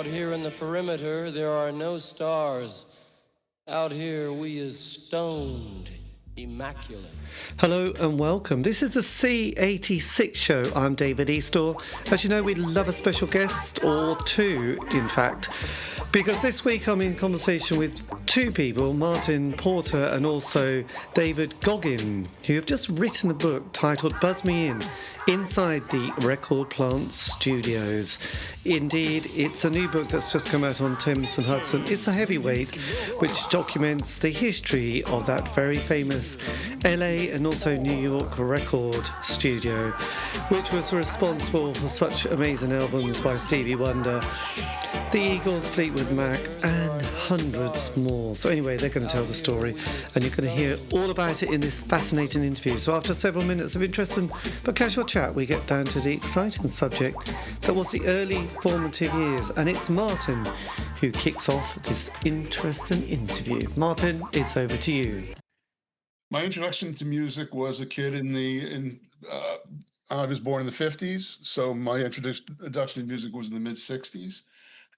Out here in the perimeter, there are no stars. Out here, we is stoned, immaculate. Hello and welcome. This is the C86 show. I'm David Eastaugh. As you know, we love a special guest, or two, in fact, because this week I'm in conversation with two people, Martin Porter and also David Goggin, who have just written a book titled Buzz Me In, Inside the Record Plant Studios. Indeed, it's a new book that's just come out on Thames and Hudson. It's a heavyweight which documents the history of that very famous LA and also New York record studio, which was responsible for such amazing albums by Stevie Wonder, the Eagles, Fleetwood Mac, and hundreds more. So anyway, they're going to tell the story, and you're going to hear all about it in this fascinating interview. So after several minutes of interesting but casual chat, we get down to the exciting subject that was the early formative years, and it's Martin who kicks off this interesting interview. Martin, it's over to you. My introduction to music was a kid I was born in the 50s, so my introduction to music was in the mid-60s.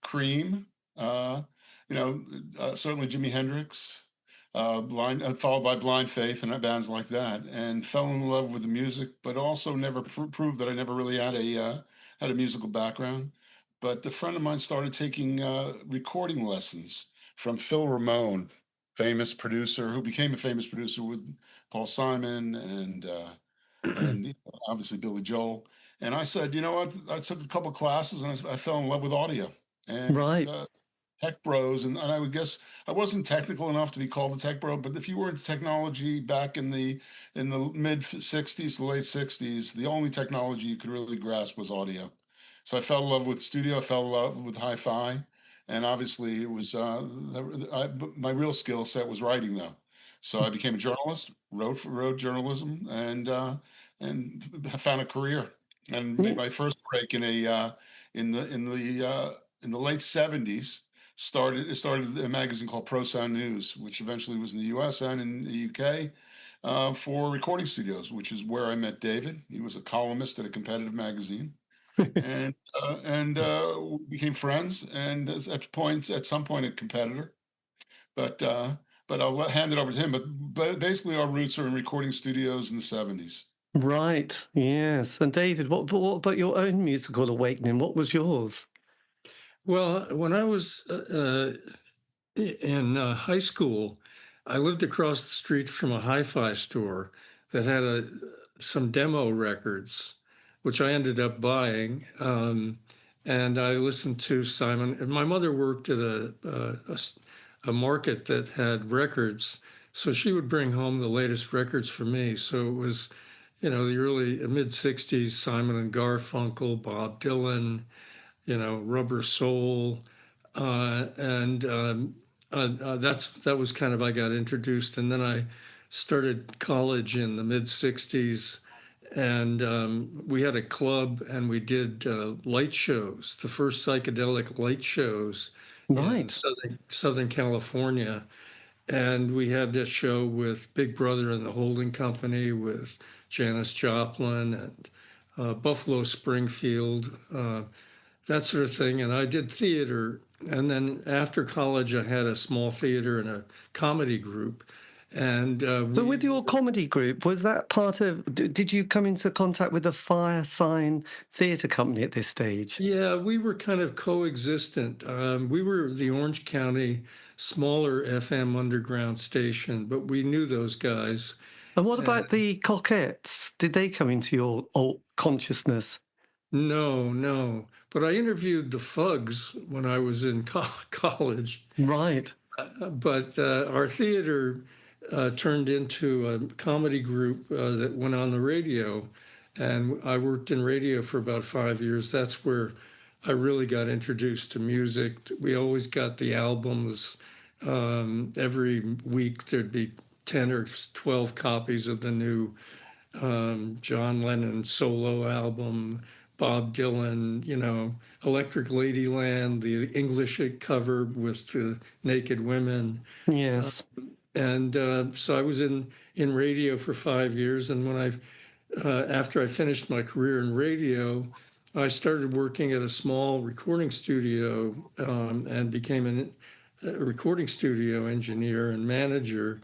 Cream, certainly Jimi Hendrix, followed by Blind Faith and bands like that, and fell in love with the music, but also never proved that I never really had a musical background. But a friend of mine started taking recording lessons from Phil Ramone, famous producer who became a famous producer with Paul Simon and obviously Billy Joel. And I said, you know what? I took a couple of classes and I fell in love with audio and Right. tech bros. And I would guess I wasn't technical enough to be called a tech bro, but if you were into technology back in the mid 60s, the late 60s, the only technology you could really grasp was audio. So I fell in love with studio, I fell in love with hi-fi. And obviously, it was my real skill set was writing, though. So I became a journalist, wrote journalism, and found a career, and made my first break in the late '70s. It started a magazine called Pro Sound News, which eventually was in the U.S. and in the U.K. For recording studios, which is where I met David. He was a columnist at a competitive magazine. and became friends, and at some point a competitor. But I'll hand it over to him. But basically, our roots are in recording studios in the 70s. Right. Yes. And David, what about your own musical awakening? What was yours? Well, when I was in high school, I lived across the street from a hi-fi store that had some demo records, which I ended up buying. And I listened to Simon. And my mother worked at a market that had records, so she would bring home the latest records for me. So it was, the early mid-'60s, Simon and Garfunkel, Bob Dylan, Rubber Soul, and that was kind of, I got introduced, and then I started college in the mid-'60s, and we had a club, and we did light shows, the first psychedelic light shows Right. in Southern California. And we had this show with Big Brother and the Holding Company with Janis Joplin and Buffalo Springfield, that sort of thing. And I did theater. And then after college, I had a small theater and a comedy group. And so with your comedy group, was that part of, did you come into contact with the Fire Sign Theatre Company at this stage? Yeah, we were kind of coexistent. We were the Orange County smaller FM underground station, but we knew those guys. And what about the Coquettes? Did they come into your consciousness? No. But I interviewed the Fugs when I was in college. Right. But our theater turned into a comedy group that went on the radio. And I worked in radio for about 5 years. That's where I really got introduced to music. We always got the albums. Every week there'd be 10 or 12 copies of the new John Lennon solo album, Bob Dylan, Electric Ladyland, the English cover with the naked women. Yes. So I was in radio for 5 years, and when after I finished my career in radio, I started working at a small recording studio and became a recording studio engineer and manager,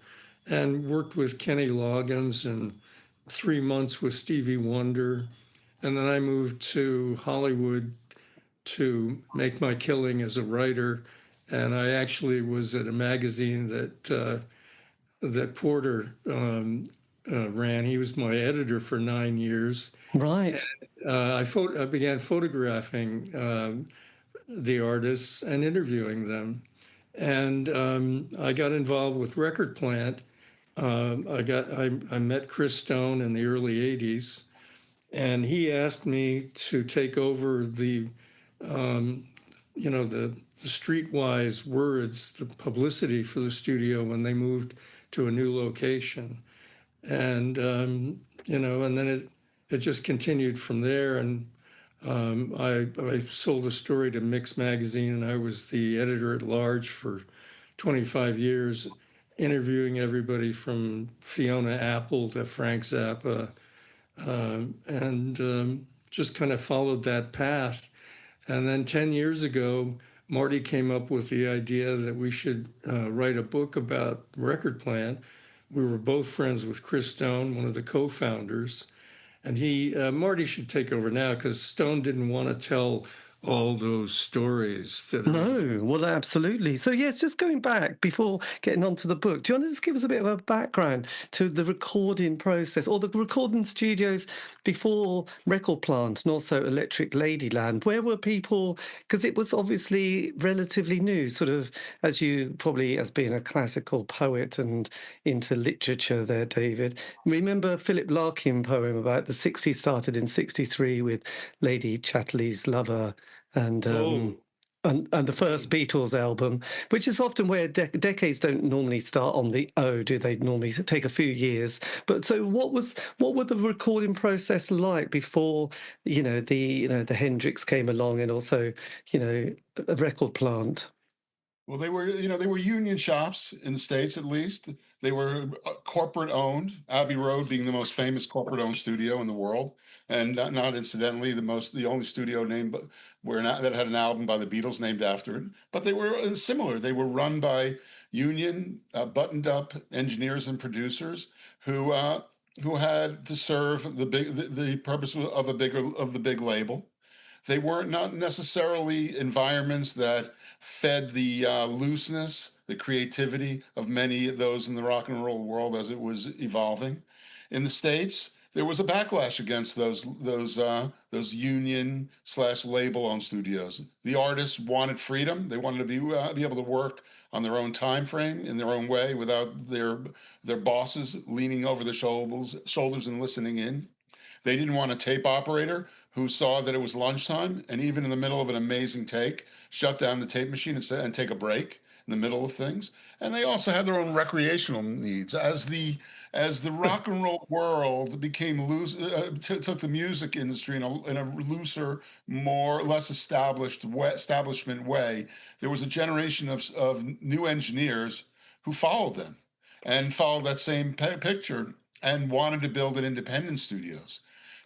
and worked with Kenny Loggins and 3 months with Stevie Wonder. And then I moved to Hollywood to make my killing as a writer. And I actually was at a magazine that Porter ran. He was my editor for 9 years. Right. I began photographing the artists and interviewing them. And I got involved with Record Plant. I met Chris Stone in the early 80s, and he asked me to take over um, the streetwise words, the publicity for the studio when they moved to a new location. And and then it just continued from there. And I sold a story to Mix Magazine, and I was the editor at large for 25 years, interviewing everybody from Fiona Apple to Frank Zappa, and just kind of followed that path. And then 10 years ago, Marty came up with the idea that we should write a book about Record Plant. We were both friends with Chris Stone, one of the co-founders. And Marty should take over now because Stone didn't want to tell all those stories. No, well, absolutely. So, yes, just going back before getting onto the book, do you want to just give us a bit of a background to the recording process or the recording studios before Record Plant and also Electric Ladyland? Where were people? Because it was obviously relatively new, sort of, as you probably, as being a classical poet and into literature there, David. Remember Philip Larkin poem about the 60s started in 63 with Lady Chatterley's Lover. And the first Beatles album, which is often where decades don't normally start on the O, do they? Normally take a few years. But so, what were the recording process like before the Hendrix came along, and also a Record Plant? Well, they were union shops in the States, at least. They were corporate owned. Abbey Road being the most famous corporate owned studio in the world, and not incidentally the only studio named that had an album by the Beatles named after it. But they were similar. They were run by union, buttoned up engineers and producers who had to serve the purpose of the big label. They weren't not necessarily environments that fed the looseness, the creativity of many of those in the rock and roll world as it was evolving. In the States, there was a backlash against those union / label owned studios. The artists wanted freedom. They wanted to be able to work on their own time frame in their own way without their bosses leaning over their shoulders and listening in. They didn't want a tape operator who saw that it was lunchtime and even in the middle of an amazing take, shut down the tape machine and take a break in the middle of things. And they also had their own recreational needs. As the rock and roll world became loose, took the music industry in a looser, less establishment way, there was a generation of new engineers who followed them and followed that same picture and wanted to build independent studios.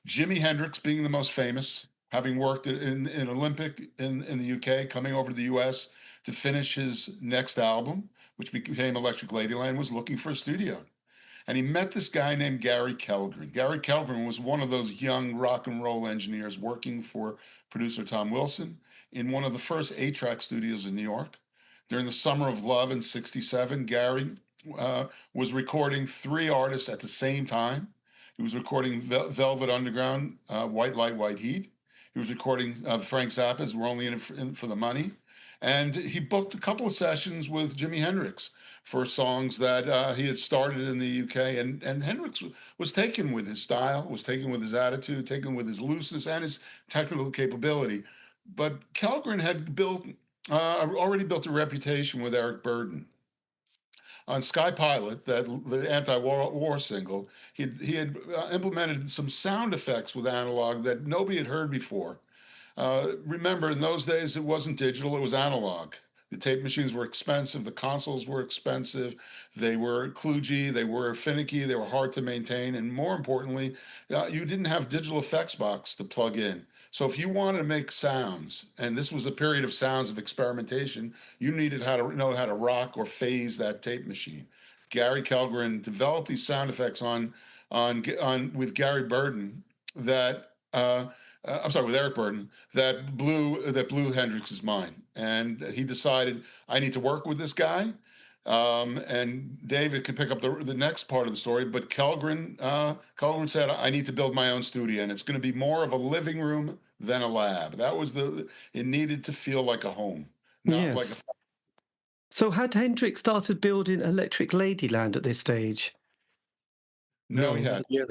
Jimi Hendrix being the most famous, having worked in Olympic in the UK, coming over to the US to finish his next album, which became Electric Ladyland, was looking for a studio. And he met this guy named Gary Kellgren. Gary Kellgren was one of those young rock and roll engineers working for producer Tom Wilson in one of the first 8-track studios in New York. During the Summer of Love in '67, Gary was recording 3 artists at the same time. He was recording Velvet Underground, White Light, White Heat. He was recording Frank Zappa's We're Only in It for the Money. And he booked a couple of sessions with Jimi Hendrix for songs that he had started in the UK. And Hendrix was taken with his style, was taken with his attitude, taken with his looseness and his technical capability. But Kellgren had already built a reputation with Eric Burdon. On Sky Pilot, the anti-war single, he had implemented some sound effects with analog that nobody had heard before. Remember, in those days, it wasn't digital, it was analog. The tape machines were expensive. The consoles were expensive. They were kludgy. They were finicky. They were hard to maintain. And more importantly, you didn't have digital effects box to plug in. So if you wanted to make sounds, and this was a period of sounds of experimentation, you needed how to know how to rock or phase that tape machine. Gary Kellgren developed these sound effects on with Gary Burden that I'm sorry, with Eric Burden that blew Hendrix's mind, and he decided I need to work with this guy. And David could pick up the next part of the story, but Kellgren said I need to build my own studio, and it's going to be more of a living room than a lab. That was it needed to feel like a home, not like a. So had Hendrix started building Electric Ladyland at this stage? No, he had. Yeah.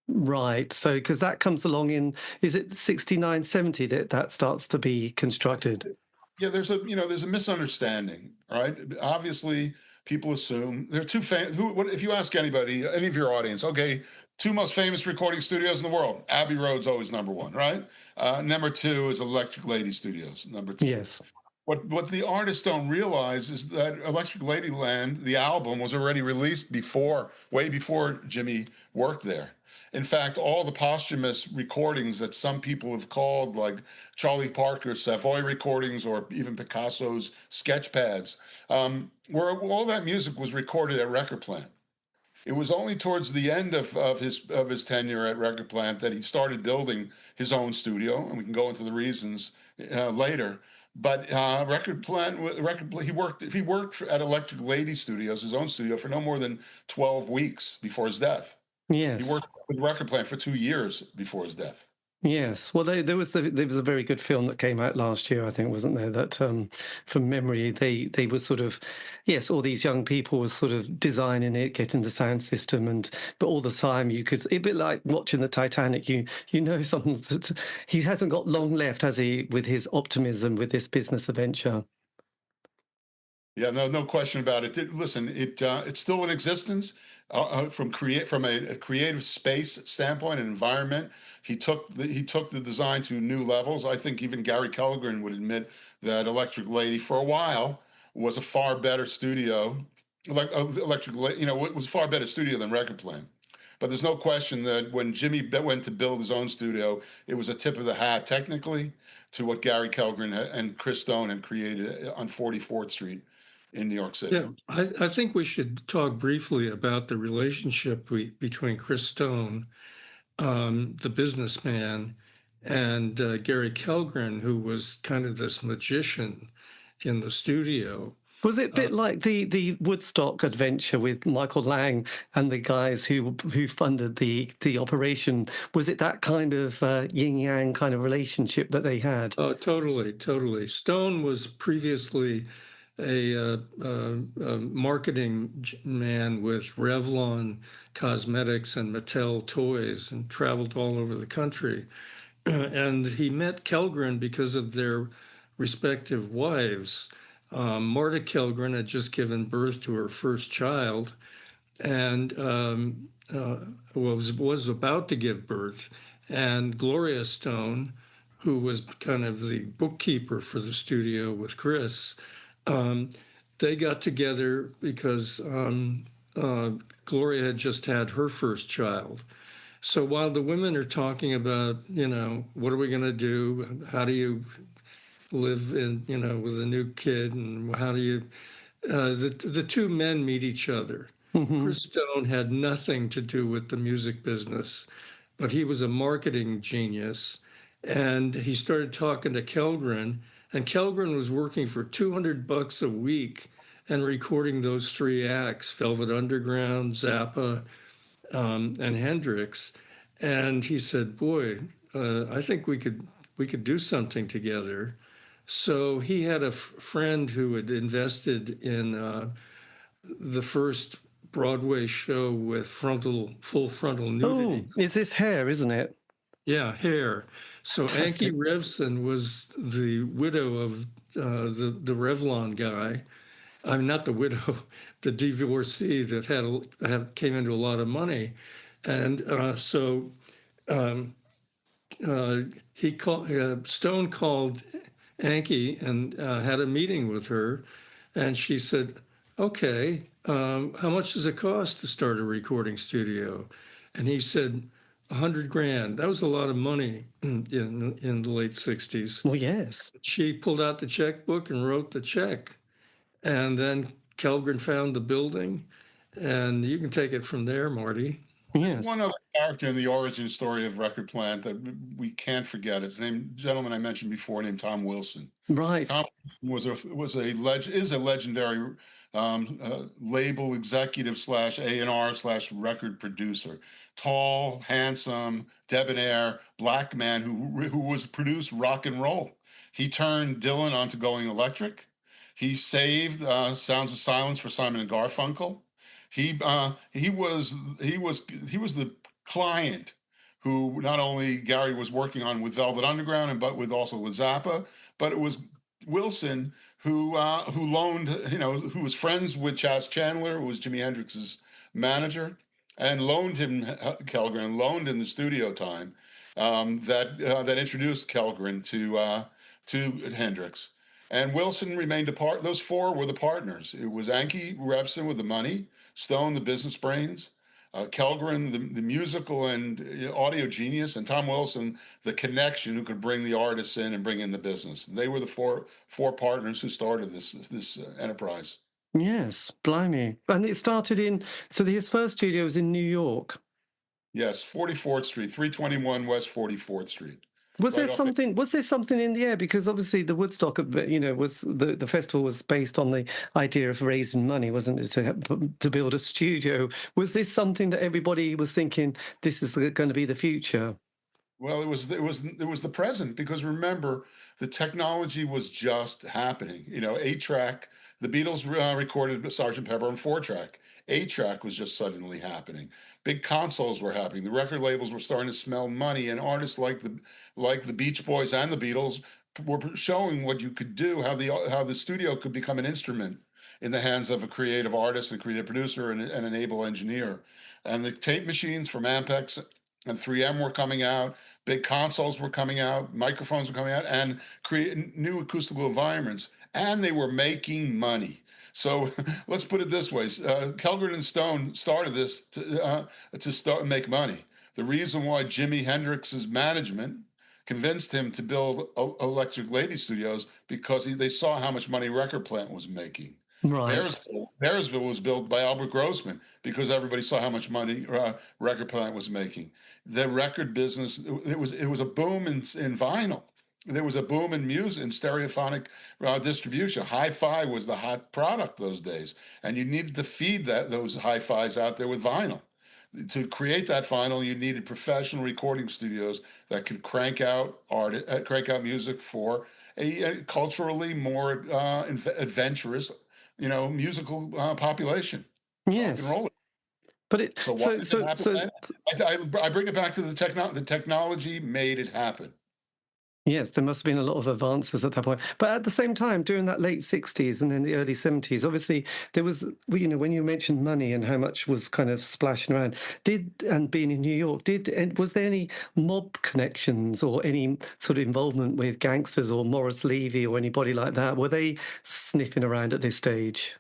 Right. So because that comes along in, is it 69, 70 that starts to be constructed? Yeah, there's a misunderstanding, right? Obviously, people assume there are two if you ask anybody, any of your audience, okay, two most famous recording studios in the world, Abbey Road's always number one, right? Number two is Electric Lady Studios, number two. Yes. What the artists don't realize is that Electric Ladyland, the album, was already released way before Jimmy worked there. In fact, all the posthumous recordings that some people have called like Charlie Parker's Savoy recordings or even Picasso's sketch pads, where all that music was recorded at Record Plant. It was only towards the end of his tenure at Record Plant that he started building his own studio, and we can go into the reasons later. But Record Plant, he worked at Electric Lady Studios, his own studio, for no more than 12 weeks before his death. Yes. He worked with Record Plant for 2 years before his death. Yes. Well, there was a very good film that came out last year, I think, wasn't there? That from memory, they were sort of, yes, all these young people were sort of designing it, getting the sound system, but all the time you could, a bit like watching the Titanic, you know something. He hasn't got long left, has he, with his optimism with this business adventure? Yeah, no question about it. Listen, it's still in existence from a creative space standpoint and environment. He took the design to new levels. I think even Gary Kellgren would admit that Electric Lady for a while was a far better studio. Electric Lady, it was a far better studio than Record Plant. But there's no question that when Jimmy went to build his own studio, it was a tip of the hat technically to what Gary Kellgren and Chris Stone had created on 44th Street in New York City. Yeah, I think we should talk briefly about the relationship between Chris Stone, the businessman, and Gary Kellgren, who was kind of this magician in the studio. Was it a bit like the Woodstock adventure with Michael Lang and the guys who funded the operation? Was it that kind of yin-yang kind of relationship that they had? Oh, totally. Stone was previously a marketing man with Revlon Cosmetics and Mattel Toys and traveled all over the country. And he met Kellgren because of their respective wives. Marta Kellgren had just given birth to her first child and was about to give birth. And Gloria Stone, who was kind of the bookkeeper for the studio with Chris, they got together because Gloria had just had her first child. So while the women are talking about, what are we going to do? How do you live in, with a new kid? And how do you, the two men meet each other. Mm-hmm. Chris Stone had nothing to do with the music business, but he was a marketing genius. And he started talking to Kellgren, and Kellgren was working for $200 a week and recording those three acts, Velvet Underground, Zappa, and Hendrix. And he said, boy, I think we could do something together. So he had a friend who had invested in the first Broadway show with full frontal nudity. Oh, is this Hair, isn't it? Yeah, Hair. So Ankie Revson was the widow of the Revlon guy. I'm not the widow, the divorcee that came into a lot of money, and Stone called Anki and had a meeting with her, and she said, "Okay, how much does it cost to start a recording studio?" And he said, $100,000. That was a lot of money in the late '60s. Well, yes. She pulled out the checkbook and wrote the check, and then Kellgren found the building, and you can take it from there, Marty. There's Yes. one other character in the origin story of Record Plant that we can't forget. It's named gentleman I mentioned before, named Tom Wilson. Right. Tom is a legendary label executive / A&R / record producer. Tall, handsome, debonair black man who was produced rock and roll. He turned Dylan onto going electric. He saved Sounds of Silence for Simon and Garfunkel. He was the client who not only Gary was working on with Velvet Underground but with Zappa, but it was Wilson who loaned, who was friends with Chas Chandler, who was Jimi Hendrix's manager, and loaned him Kellgren, loaned him the studio time that introduced Kellgren to Hendrix. And Wilson remained a part. Those four were the partners. It was Anki Revson with the money, Stone the business brains, Kellgren the musical and audio genius, and Tom Wilson the connection who could bring the artists in and bring in the business. They were the four partners who started this enterprise. Yes, blimey. And it started his first studio was in New York. Yes, 44th Street, 321 West 44th Street. Was there something in the air? Because obviously the Woodstock, was the festival was based on the idea of raising money, wasn't it, to build a studio? Was this something that everybody was thinking this is going to be the future? Well, it was the present, because remember, the technology was just happening. 8-track. The Beatles recorded Sgt. Pepper on 4-track. 8-track was just suddenly happening. Big consoles were happening. The record labels were starting to smell money, and artists like the Beach Boys and the Beatles were showing what you could do, how the studio could become an instrument in the hands of a creative artist and creative producer and an able engineer. And the tape machines from Ampex and 3M were coming out, big consoles were coming out, microphones were coming out, and creating new acoustical environments. And they were making money. So let's put it this way: Kellgren and Stone started this to make money. The reason why Jimi Hendrix's management convinced him to build Electric Lady Studios, because they saw how much money Record Plant was making. Right. Bearsville was built by Albert Grossman because everybody saw how much money Record Plant was making. The record business, it was a boom in vinyl. There was a boom in music, in stereophonic distribution. Hi-fi was the hot product those days, and you needed to feed those hi-fis out there with vinyl. To create that vinyl, you needed professional recording studios that could crank out music for a culturally more adventurous, musical population. Yes. Rock and roll. But it So I bring it back to the technology made it happen. Yes, there must have been a lot of advances at that point. But at the same time, during that late 60s and in the early 70s, obviously there was, when you mentioned money and how much was kind of splashing around, and being in New York, was there any mob connections or any sort of involvement with gangsters or Morris Levy or anybody like that? Were they sniffing around at this stage?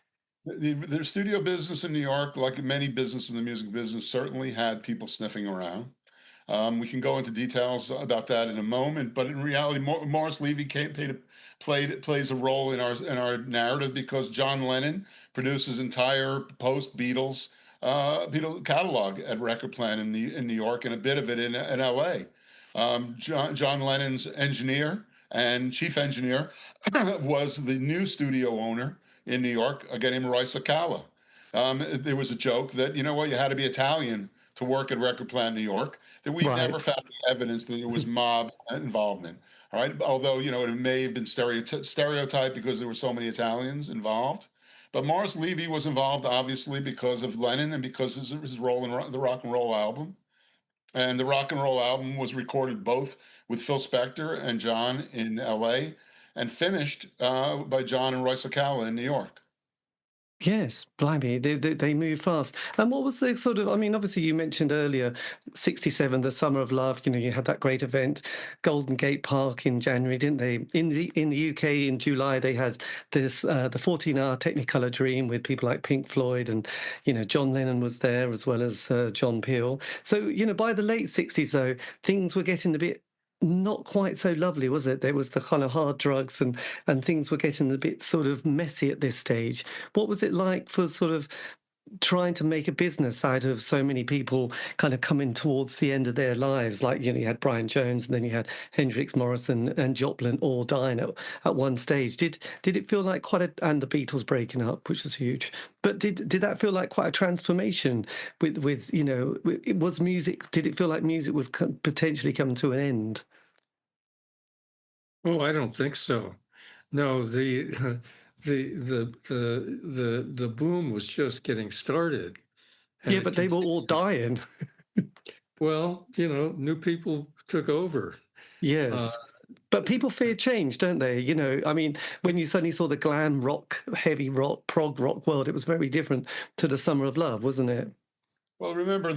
The studio business in New York, like many businesses in the music business, certainly had people sniffing around. We can go into details about that in a moment, but in reality, Morris Levy plays a role in our narrative, because John Lennon produced his entire post-Beatles Beatles catalog at Record Plant in New York, and a bit of it in L.A. John Lennon's engineer and chief engineer was the new studio owner in New York, a guy named Roy Cicala. There was a joke that, you had to be Italian to work at Record Plant New York, that we never found evidence that there was mob involvement. All right. Although, it may have been stereotyped because there were so many Italians involved. But Morris Levy was involved, obviously, because of Lennon and because of his role in the rock and roll album. And the rock and roll album was recorded both with Phil Spector and John in L.A. and finished by John and Roy Cicala in New York. Yes, blimey, they move fast. And what was the sort of, I mean, obviously you mentioned earlier, 67, the Summer of Love, you know, you had that great event, Golden Gate Park in January, didn't they? In the UK in July, they had this, the 14-hour Technicolor Dream with people like Pink Floyd and, you know, John Lennon was there as well as John Peel. So, you know, by the late 60s, though, things were getting a bit not quite so lovely, was it? There was the kind of hard drugs and things were getting a bit sort of messy at this stage. What was it like for sort of trying to make a business out of so many people kind of coming towards the end of their lives? Like, you know, you had Brian Jones and then you had Hendrix, Morrison and Joplin all dying at one stage. Did it feel like quite a, and the Beatles breaking up, which was huge, but did that feel like quite a transformation with you know, it was music, did it feel like music was potentially coming to an end? Oh, I don't think so. No, the boom was just getting started, and Yeah, it but they were all dying. well, you know, new people took over. Uh, Yes. But people fear change, don't they? You know, I mean, when you suddenly saw the glam rock, heavy rock, prog rock world, it was very different to the Summer of Love, wasn't it? Well, remember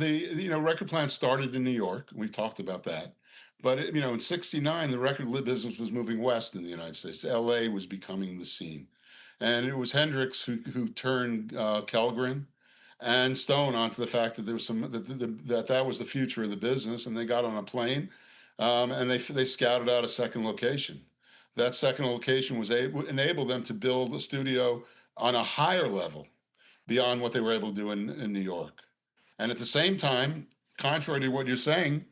record plant started in New York. We talked about that. But in '69, the record business was moving west in the United States. LA was becoming the scene. And it was Hendrix who turned Kellgren and Stone onto the fact that there was that was the future of the business, and they got on a plane, and they scouted out a second location. That second location was enabled them to build a studio on a higher level beyond what they were able to do in New York. And at the same time, contrary to what you're saying,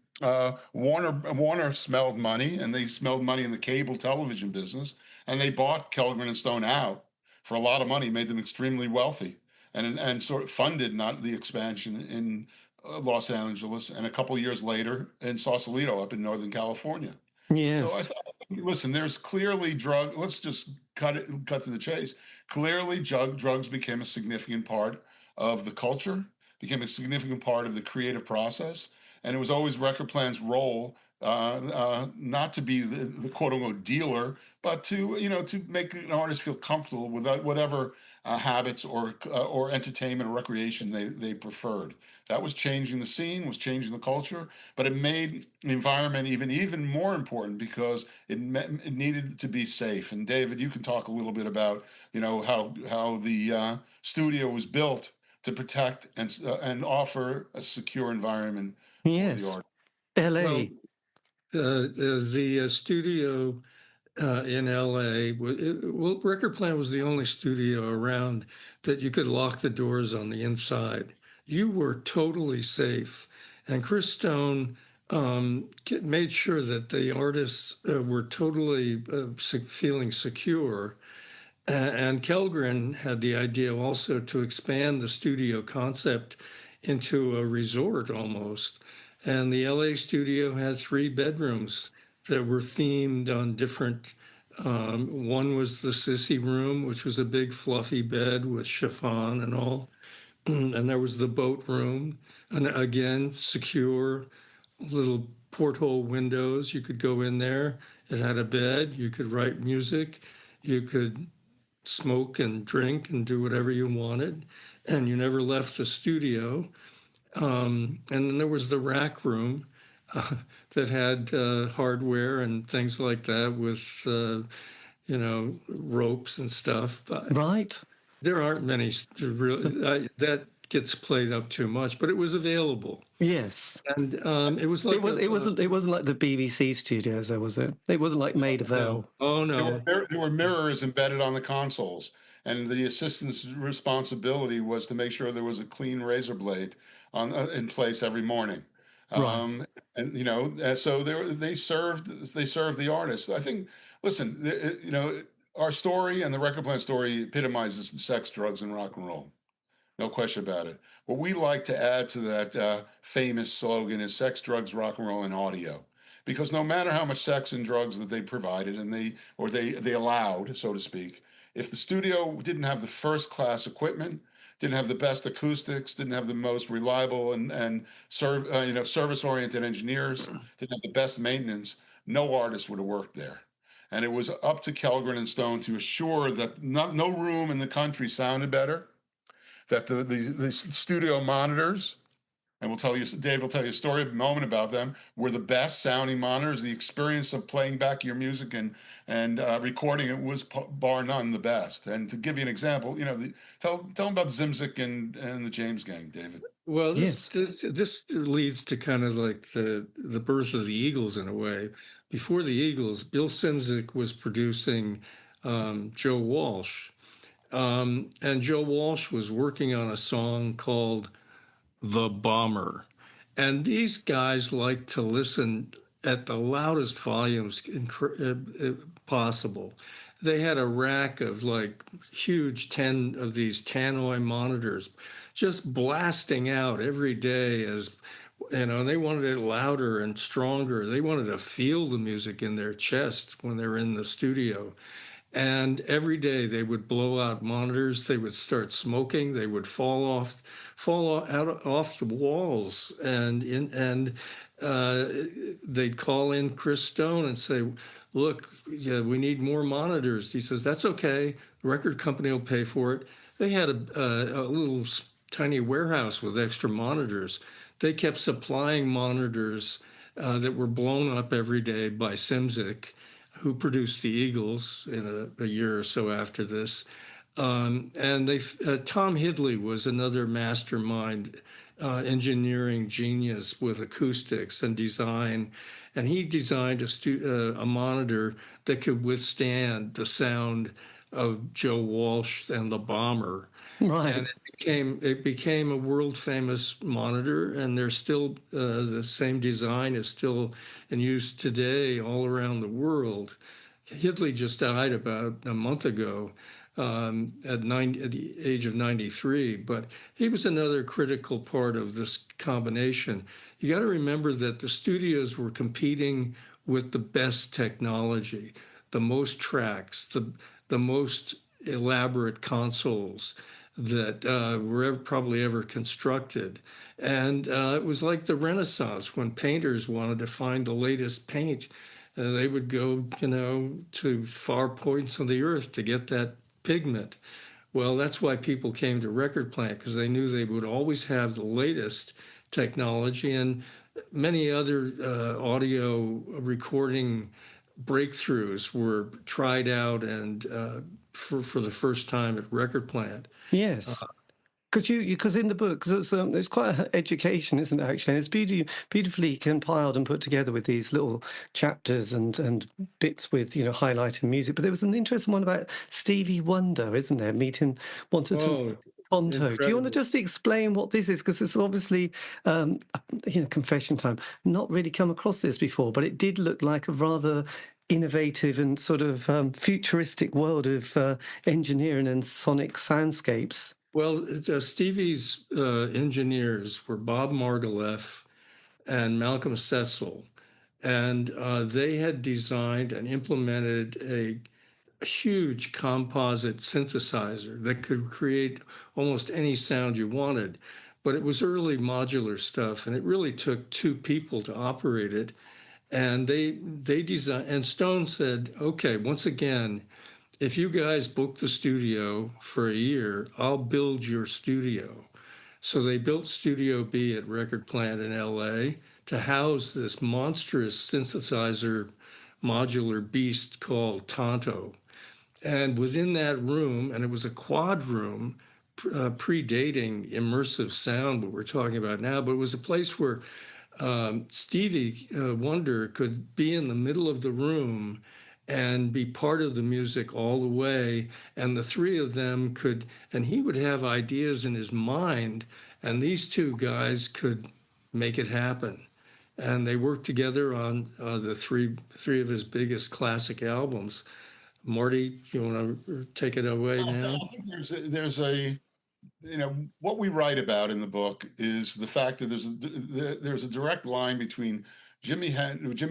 Warner smelled money, and they smelled money in the cable television business, and they bought Kellgren and Stone out for a lot of money, made them extremely wealthy, and sort of funded not the expansion in Los Angeles, and a couple of years later in Sausalito up in Northern California. So I Yes. thought, listen, there's clearly drug. Let's just cut to the chase. Clearly, drugs became a significant part of the culture, became a significant part of the creative process, and it was always Record Plan's role not to be the quote unquote dealer, but to make an artist feel comfortable with whatever habits or entertainment or recreation they preferred. That was changing the scene, was changing the culture, but it made the environment even more important because it needed to be safe. And David, you can talk a little bit about how the studio was built to protect and offer a secure environment for the Yes. art. well, LA. the studio in LA, well, Record Plant was the only studio around that you could lock the doors on the inside. You were totally safe. And Chris Stone made sure that the artists were totally feeling secure. And Kellgren had the idea also to expand the studio concept into a resort almost. And the LA studio had 3 bedrooms that were themed on different. One was the sissy room, which was a big fluffy bed with chiffon and all. And there was the boat room, and again, secure little porthole windows. You could go in there. It had a bed. You could write music. You could smoke and drink and do whatever you wanted, and you never left the studio. And then there was the rack room uh, that had hardware and things like that with, ropes and stuff. But Right. there aren't many that gets played up too much, but it was available. Yes. And it was It like was. It wasn't like the BBC studios, though, was it? It wasn't like Maida no, Vale. oh There were no, there were mirrors embedded on the consoles, and the assistant's responsibility was to make sure there was a clean razor blade in place every morning. Right. And so they served the artist. I think. Listen, our story and the record plant story epitomizes the sex, drugs, and rock and roll. No question about it. What we like to add to that famous slogan is sex, drugs, rock and roll, and audio. Because no matter how much sex and drugs that they provided and they allowed, so to speak, if the studio didn't have the first class equipment, didn't have the best acoustics, didn't have the most reliable and service oriented engineers, didn't have the best maintenance, no artist would have worked there. And it was up to Kellgren and Stone to assure that no room in the country sounded better, that the studio monitors, and Dave will tell you a story, a moment about them, were the best sounding monitors. The experience of playing back your music and recording it was bar none the best. And to give you an example, tell them about Zimzik and the James Gang, David. Well, Yes. this leads to kind of like the birth of the Eagles in a way. Before the Eagles, Bill Szymczyk was producing Joe Walsh, and Joe Walsh was working on a song called "The Bomber," and these guys like to listen at the loudest volumes possible. They had a rack of like huge 10 of these tannoy monitors just blasting out every day as they wanted it louder and stronger. They wanted to feel the music in their chest when they're in the studio. And every day they would blow out monitors. They would start smoking. They would fall off the walls, and they'd call in Chris Stone and say, "Look, yeah, we need more monitors." He says, "That's okay. The record company will pay for it." They had a little tiny warehouse with extra monitors. They kept supplying monitors that were blown up every day by Szymczyk, who produced the Eagles in a year or so after this. And Tom Hidley was another mastermind engineering genius with acoustics and design. And he designed a monitor that could withstand the sound of Joe Walsh and the Bomber. Right. And it became a world famous monitor, and there's still the same design is still in use today all around the world. Hidley just died about a month ago at the age of 93, but he was another critical part of this combination. You got to remember that the studios were competing with the best technology, the most tracks, the most elaborate consoles that were probably ever constructed. And it was like the Renaissance when painters wanted to find the latest paint. They would go, to far points of the earth to get that pigment. Well, that's why people came to record plant, because they knew they would always have the latest technology. And many other audio recording breakthroughs were tried out and for the first time at record plant. Yes. Because in the book, cause it's quite an education, isn't it, actually? And it's beautifully compiled and put together with these little chapters and bits with, highlighting music. But there was an interesting one about Stevie Wonder, isn't there? Wanted to Ponto. Do you want to just explain what this is? Because it's obviously, confession time, not really come across this before, but it did look like a rather innovative and sort of futuristic world of engineering and sonic soundscapes. Well, Stevie's engineers were Bob Margouleff and Malcolm Cecil, and they had designed and implemented a huge composite synthesizer that could create almost any sound you wanted. But it was early modular stuff, and it really took two people to operate it. And they designed, and Stone said, "Okay, once again, if you guys book the studio for a year, I'll build your studio." So they built Studio B at Record Plant in LA to house this monstrous synthesizer modular beast called Tonto. And within that room, and it was a quad room, predating immersive sound, what we're talking about now, but it was a place where Stevie Wonder could be in the middle of the room and be part of the music all the way. And the three of them could, and he would have ideas in his mind, and these two guys could make it happen. And they worked together on the three of his biggest classic albums. Marty, you want to take it away now? I think there's a what we write about in the book is the fact that there's a direct line between Jimi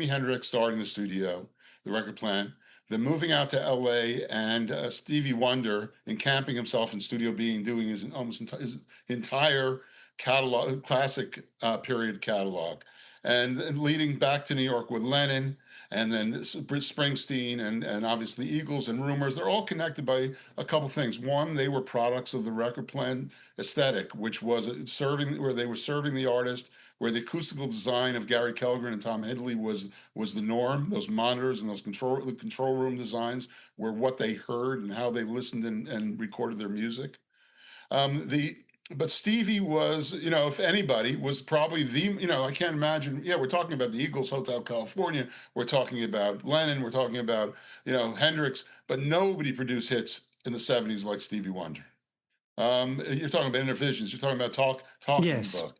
Hendrix starting the studio, the record plant, then moving out to LA, and Stevie Wonder encamping himself in Studio B and doing his entire catalog, classic period catalog, and leading back to New York with Lennon, and then Springsteen, and obviously Eagles and Rumours. They're all connected by a couple things. One, they were products of the record plant aesthetic, which was where they were serving the artist, where the acoustical design of Gary Kellgren and Tom Hidley was the norm. Those monitors and those control room designs were what they heard and how they listened and recorded their music. But Stevie was, if anybody, was probably I can't imagine. Yeah, we're talking about the Eagles, Hotel California. We're talking about Lennon. We're talking about, Hendrix. But nobody produced hits in the 70s like Stevie Wonder. You're talking about Inner Visions. You're talking about Talking Yes. Book.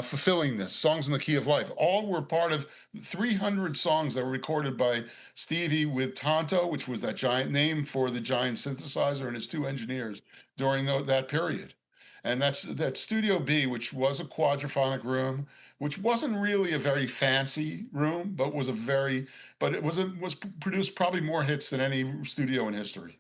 Fulfilling This, Songs in the Key of Life, all were part of 300 songs that were recorded by Stevie with Tonto, which was that giant name for the giant synthesizer, and his two engineers during that period. And that's that Studio B, which was a quadraphonic room, which wasn't really a very fancy room, but it was produced probably more hits than any studio in history,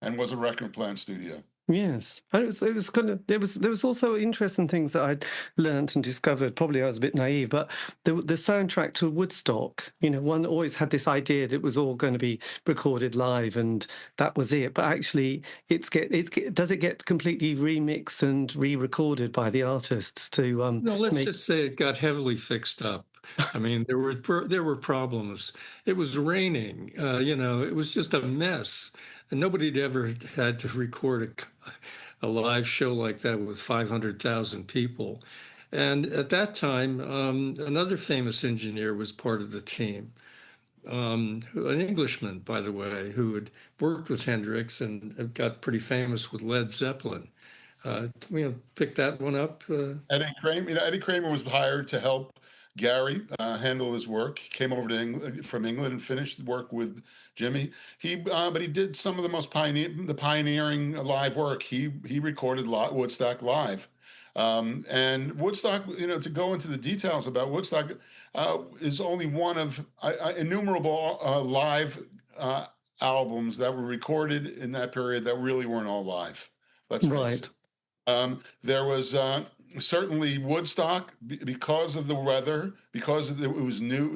and was a record plant studio. Yes, and it was kind of there was also interesting things that I'd learnt and discovered. Probably I was a bit naive, but the soundtrack to Woodstock, one always had this idea that it was all going to be recorded live and that was it. But actually, does it get completely remixed and re-recorded by the artists to No, let's just say it got heavily fixed up. I mean, there were problems. It was raining. It was just a mess. And nobody'd ever had to record a live show like that with 500,000 people. And at that time, another famous engineer was part of the team, an Englishman, by the way, who had worked with Hendrix and got pretty famous with Led Zeppelin. Pick that one up. Eddie Kramer. Eddie Kramer was hired to help Gary handle his work. He came over from England and finished the work with Jimmy. But he did some of the most pioneering live work. He recorded Woodstock live, and Woodstock. To go into the details about Woodstock, is only one of innumerable live albums that were recorded in that period that really weren't all live. Let's face it. There was certainly Woodstock because of the weather, because it was new.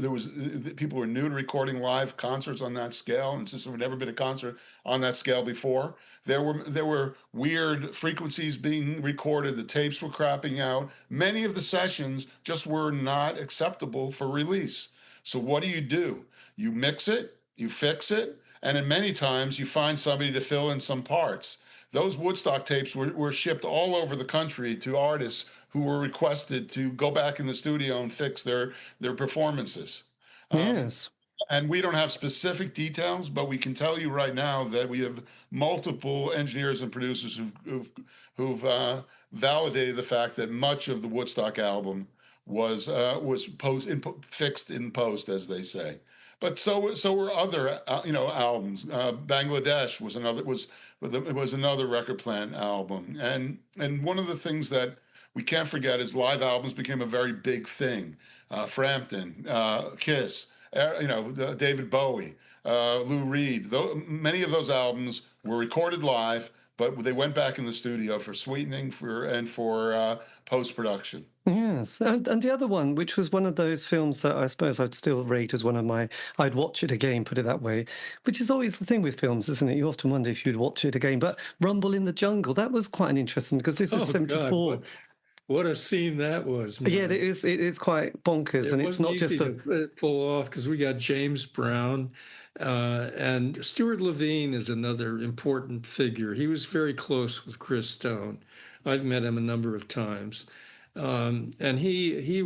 People were new to recording live concerts on that scale, and since there had never been a concert on that scale before, there were weird frequencies being recorded. The tapes were crapping out. Many of the sessions just were not acceptable for release. So what do? You mix it, you fix it, and in many times you find somebody to fill in some parts. Those Woodstock tapes were shipped all over the country to artists who were requested to go back in the studio and fix their performances. Yes. And we don't have specific details, but we can tell you right now that we have multiple engineers and producers who've validated the fact that much of the Woodstock album was fixed in post, as they say. But so were other albums. Bangladesh was another record plant album, and one of the things that we can't forget is live albums became a very big thing. Frampton, Kiss, David Bowie, Lou Reed. Many of those albums were recorded live, but they went back in the studio for sweetening for post-production. Yes, and the other one, which was one of those films that I suppose I'd still rate as I'd watch it again, put it that way, which is always the thing with films, isn't it? You often wonder if you'd watch it again. But Rumble in the Jungle, that was quite an interesting, because this is 74. God, what a scene that was, man. Yeah, it is quite bonkers, and it's not just to pull off, because we got James Brown, and Stuart Levine is another important figure. He was very close with Chris Stone. I've met him a number of times. And he and Hugh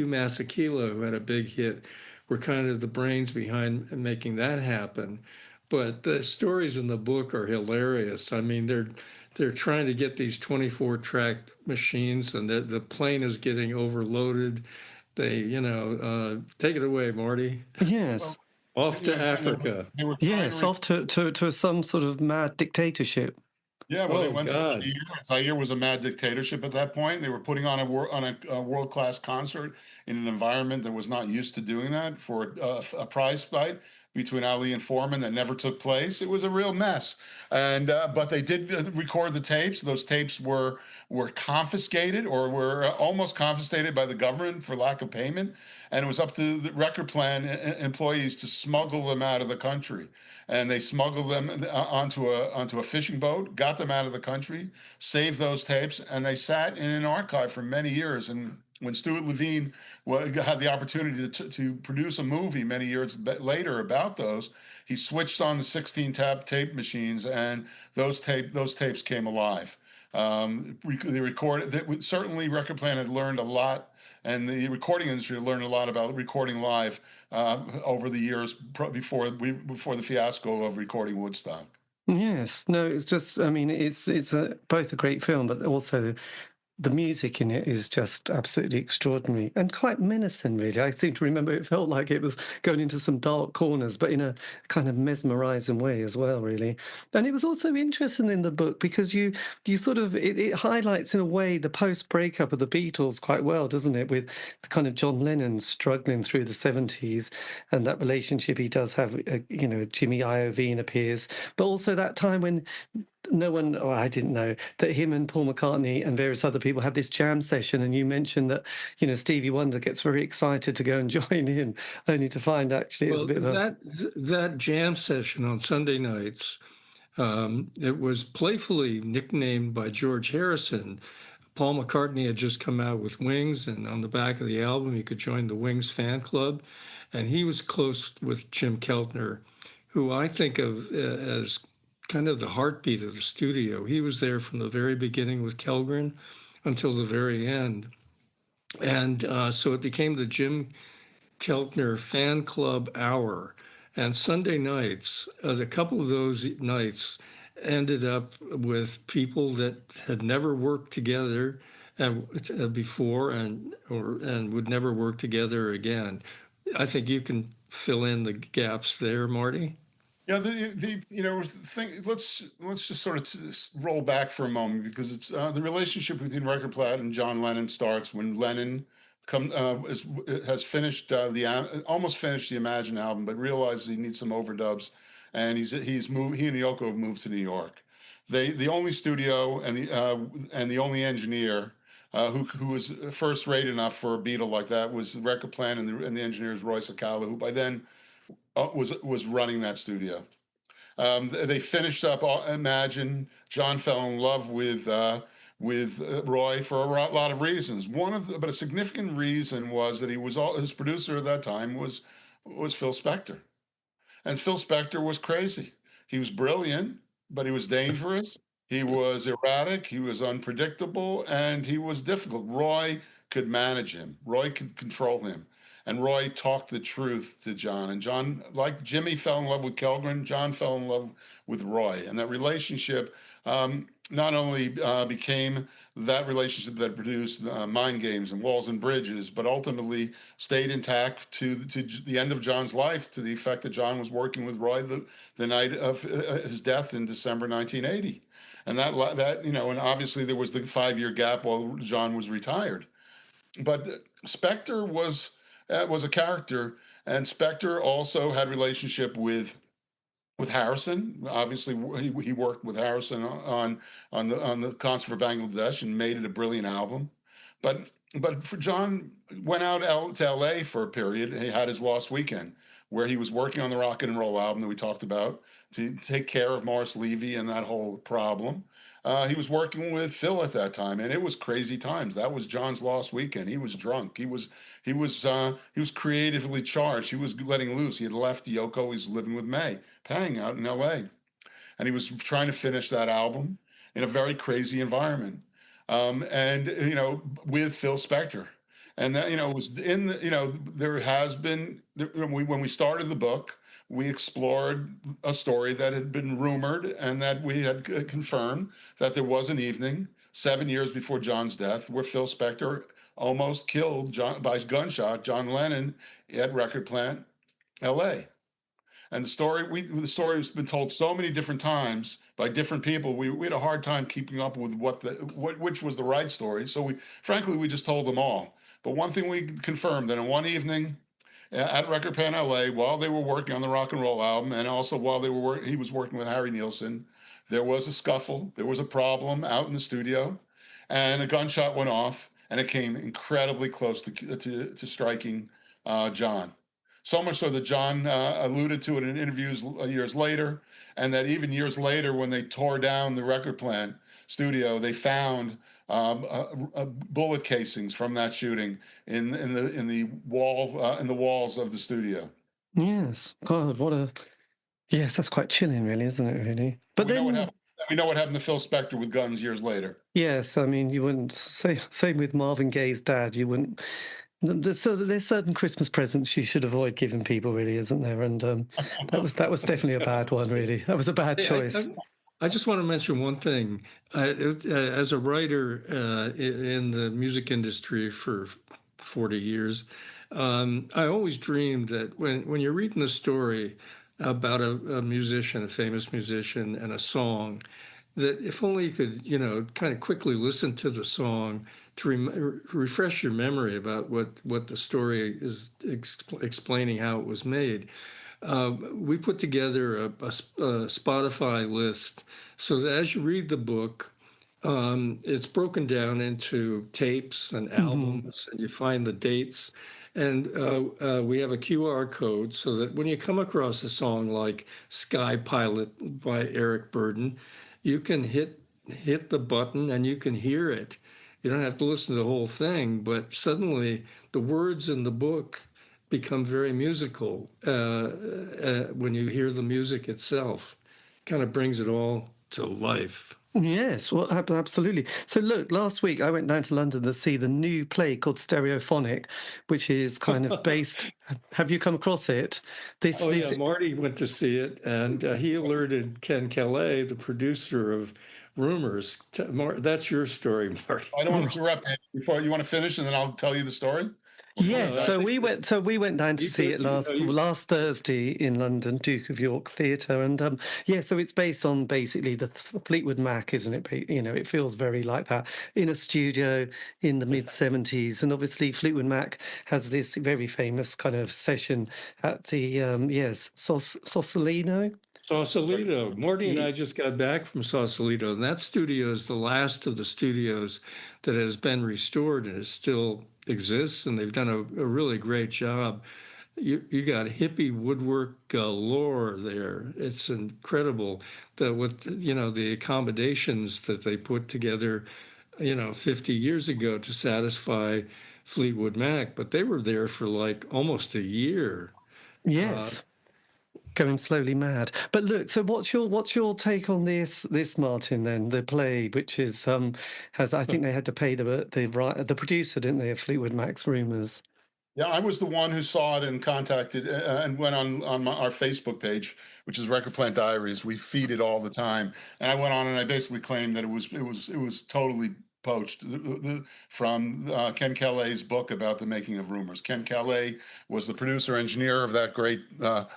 Masekela, who had a big hit, were kind of the brains behind making that happen. But the stories in the book are hilarious. I mean, they're trying to get these 24-track machines, and the plane is getting overloaded. They, take it away, Marty. Yes. Off to Africa. Yes, off to some sort of mad dictatorship. Yeah, well, they went to Zaire. Zaire was a mad dictatorship at that point. They were putting on a world-class concert in an environment that was not used to doing that for a prize fight. between Ali and Foreman that never took place. It was a real mess. And but they did record the tapes. Those tapes were confiscated, or were almost confiscated by the government for lack of payment. And it was up to the record plan employees to smuggle them out of the country. And they smuggled them onto a fishing boat, got them out of the country, saved those tapes, and they sat in an archive for many years. And when Stuart Levine had the opportunity to produce a movie many years later about those, he switched on the 16-tab tape machines, and those tapes came alive. They recorded. Certainly, Record Plant had learned a lot, and the recording industry learned a lot about recording live over the years before the fiasco of recording Woodstock. Yes, no, it's just, I mean, it's both a great film, but also the music in it is just absolutely extraordinary and quite menacing, really. I seem to remember it felt like it was going into some dark corners, but in a kind of mesmerising way as well, really. And it was also interesting in the book because you sort of, it highlights in a way the post-breakup of the Beatles quite well, doesn't it? With the kind of John Lennon struggling through the 70s and that relationship he does have, Jimmy Iovine appears, but also that time when no one, or I didn't know, that him and Paul McCartney and various other people had this jam session, and you mentioned that, Stevie Wonder gets very excited to go and join in, only to find actually it's a bit of a... That jam session on Sunday nights, it was playfully nicknamed by George Harrison. Paul McCartney had just come out with Wings, and on the back of the album, you could join the Wings fan club, and he was close with Jim Keltner, who I think of as kind of the heartbeat of the studio. He was there from the very beginning with Kellgren until the very end. And so it became the Jim Keltner Fan Club Hour. And Sunday nights, a couple of those nights ended up with people that had never worked together before and would never work together again. I think you can fill in the gaps there, Marty. Yeah, let's just sort of roll back for a moment, because it's the relationship between Record Plant and John Lennon starts when Lennon has finished almost finished the Imagine album, but realizes he needs some overdubs, and he's moved. He and Yoko have moved to New York. The only studio and the only engineer who was first rate enough for a Beatle like that was the Record Plant, and the engineer is Roy Cicala, who by then was running that studio. They finished up Imagine. John fell in love with Roy for a lot of reasons. But a significant reason was that his producer at that time was Phil Spector, and Phil Spector was crazy. He was brilliant, but he was dangerous. He was erratic. He was unpredictable, and he was difficult. Roy could manage him. Roy could control him. And Roy talked the truth to John. And John, like Jimmy fell in love with Kellgren, John fell in love with Roy. And that relationship not only became that relationship that produced Mind Games and Walls and Bridges, but ultimately stayed intact to the end of John's life, to the effect that John was working with Roy the night of his death in December 1980. And and obviously there was the 5-year gap while John was retired. But Spector was a character, and Spector also had relationship with Harrison. Obviously, he worked with Harrison on the Concert for Bangladesh and made it a brilliant album. But for John went out to L.A. for a period. He had his Lost Weekend, where he was working on the rock and roll album that we talked about to take care of Morris Levy and that whole problem. He was working with Phil at that time, and it was crazy times. That was John's Lost Weekend. He was drunk. He was creatively charged. He was letting loose. He had left Yoko. He was living with May, hanging out in L.A., and he was trying to finish that album in a very crazy environment, and with Phil Spector. And that it was there has been, when we started the book, we explored a story that had been rumored and that we had confirmed, that there was an evening 7 years before John's death where Phil Spector almost killed by gunshot John Lennon at Record Plant, L.A. And the story has been told so many different times by different people. We had a hard time keeping up with which was the right story. So we just told them all. But one thing we confirmed, that in one evening at Record Plant LA while they were working on the rock and roll album, and also while he was working with Harry Nilsson. There was a scuffle. There was a problem out in the studio, and a gunshot went off, and it came incredibly close to striking John. So much so that John alluded to it in interviews years later, and that even years later, when they tore down the Record Plant studio, they found bullet casings from that shooting in the walls of the studio. Yes. God, yes, that's quite chilling, really, isn't it? Really. But then we know what happened to Phil Spector with guns years later. Yes, I mean, you wouldn't say same with Marvin Gaye's dad. You wouldn't. There's certain Christmas presents you should avoid giving people, really, isn't there? And that was definitely a bad one, really. That was a bad choice. I just want to mention one thing. As a writer in the music industry for 40 years, I always dreamed that when you're reading the story about a musician, a famous musician, and a song, that if only you could, kind of quickly listen to the song to refresh your memory about what the story is explaining how it was made. We put together a Spotify list so that as you read the book, it's broken down into tapes and albums, and you find the dates. And we have a QR code so that when you come across a song like Sky Pilot by Eric Burdon, you can hit the button and you can hear it. You don't have to listen to the whole thing, but suddenly the words in the book become very musical when you hear the music itself. Kind of brings it all to life. Yes, well, absolutely. So look, last week I went down to London to see the new play called Stereophonic, which is kind of based. Have you come across it? Yeah, Marty went to see it, and he alerted Ken Calais, the producer of Rumours. That's your story, Marty. I don't want to interrupt before you want to finish, and then I'll tell you the story. Yes, so we went down to see it last Thursday in London, Duke of York Theatre, and so it's based on basically the Fleetwood Mac, isn't it? It feels very like that in a studio in the mid-70s, and obviously Fleetwood Mac has this very famous kind of session at the Sausalito. Sausalito. Marty and I just got back from Sausalito, and that studio is the last of the studios that has been restored and it still exists, and they've done a really great job. You got hippie woodwork galore there. It's incredible the accommodations that they put together, 50 years ago to satisfy Fleetwood Mac, but they were there for like almost a year. Yes. Going slowly mad. But look, so what's your take on this Martin, then, the play, which is I think they had to pay the producer, didn't they, of Fleetwood Mac's Rumours? Yeah, I was the one who saw it and contacted and went on our Facebook page, which is Record Plant Diaries. We feed it all the time, and I went on and I basically claimed that it was totally poached from Ken Calais' book about the making of Rumours. Ken Calais was the producer engineer of that great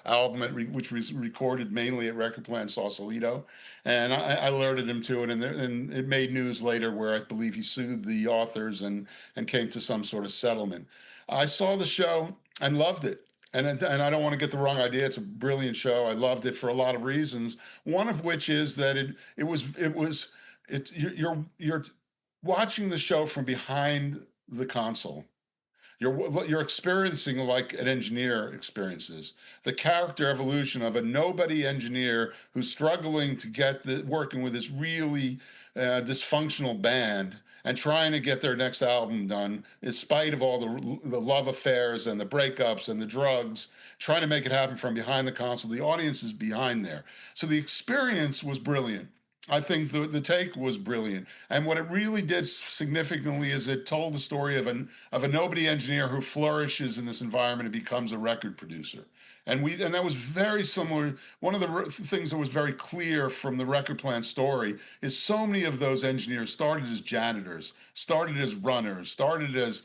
album, which was recorded mainly at Record Plant Sausalito, and I alerted him to it, and it made news later where I believe he sued the authors and came to some sort of settlement. I saw the show and loved it. And I don't want to get the wrong idea. It's a brilliant show. I loved it for a lot of reasons. One of which is that you're watching the show from behind the console. You're experiencing like an engineer experiences the character evolution of a nobody engineer who's struggling to get working with this really dysfunctional band and trying to get their next album done in spite of all the love affairs and the breakups and the drugs, trying to make it happen from behind the console. The audience is behind there. So the experience was brilliant. I think the take was brilliant. And what it really did significantly is it told the story of a nobody engineer who flourishes in this environment and becomes a record producer. And that was very similar. One of the things that was very clear from the Record Plant story is so many of those engineers started as janitors, started as runners, started as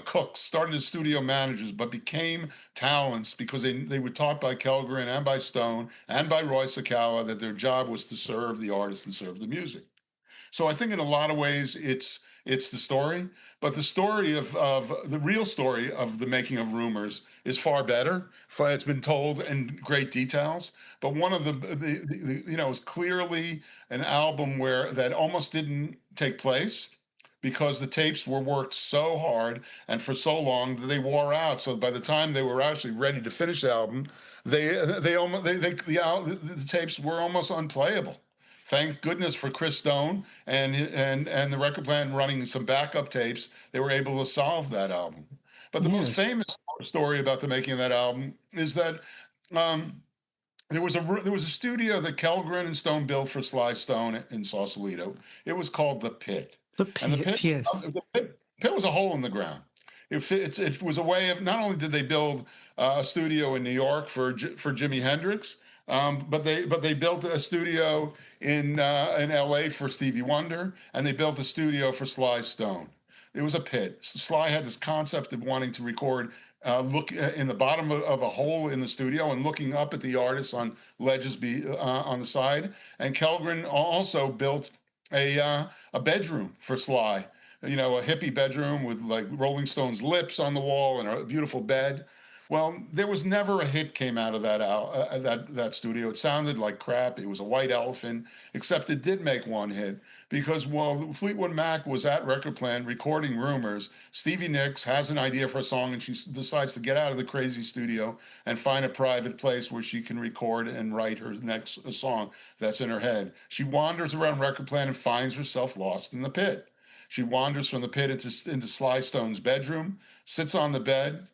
cooks, started as studio managers, but became talents because they were taught by Kellgren and by Stone and by Roy Sakawa that their job was to serve the artist and serve the music. So I think in a lot of ways it's the story, but the story of the real story of the making of Rumours is far better. It's been told in great details, but one of the is clearly an album where that almost didn't take place because the tapes were worked so hard and for so long that they wore out. So by the time they were actually ready to finish the album, the tapes were almost unplayable. Thank goodness for Chris Stone and the record plant running some backup tapes. They were able to solve that album. But the most famous story about the making of that album is that um, there was a studio that Kellgren and Stone built for Sly Stone in Sausalito. It was called the Pit. The And Pit, yes. the pit was a hole in the ground. It was a way of, not only did they build a studio in New York for Jimi Hendrix, but they built a studio in L.A. for Stevie Wonder, and they built a studio for Sly Stone. It was a pit. Sly had this concept of wanting to record, look in the bottom of a hole in the studio and looking up at the artists on ledges on the side. And Kellgren also built a bedroom for Sly, a hippie bedroom with like Rolling Stones lips on the wall and a beautiful bed. Well, there was never a hit came out of that studio. It sounded like crap. It was a white elephant, except it did make one hit because while Fleetwood Mac was at Record Plant recording Rumours, Stevie Nicks has an idea for a song and she decides to get out of the crazy studio and find a private place where she can record and write her next song that's in her head. She wanders around Record Plant and finds herself lost in the pit. She wanders from the pit into Sly Stone's bedroom, sits on the bed,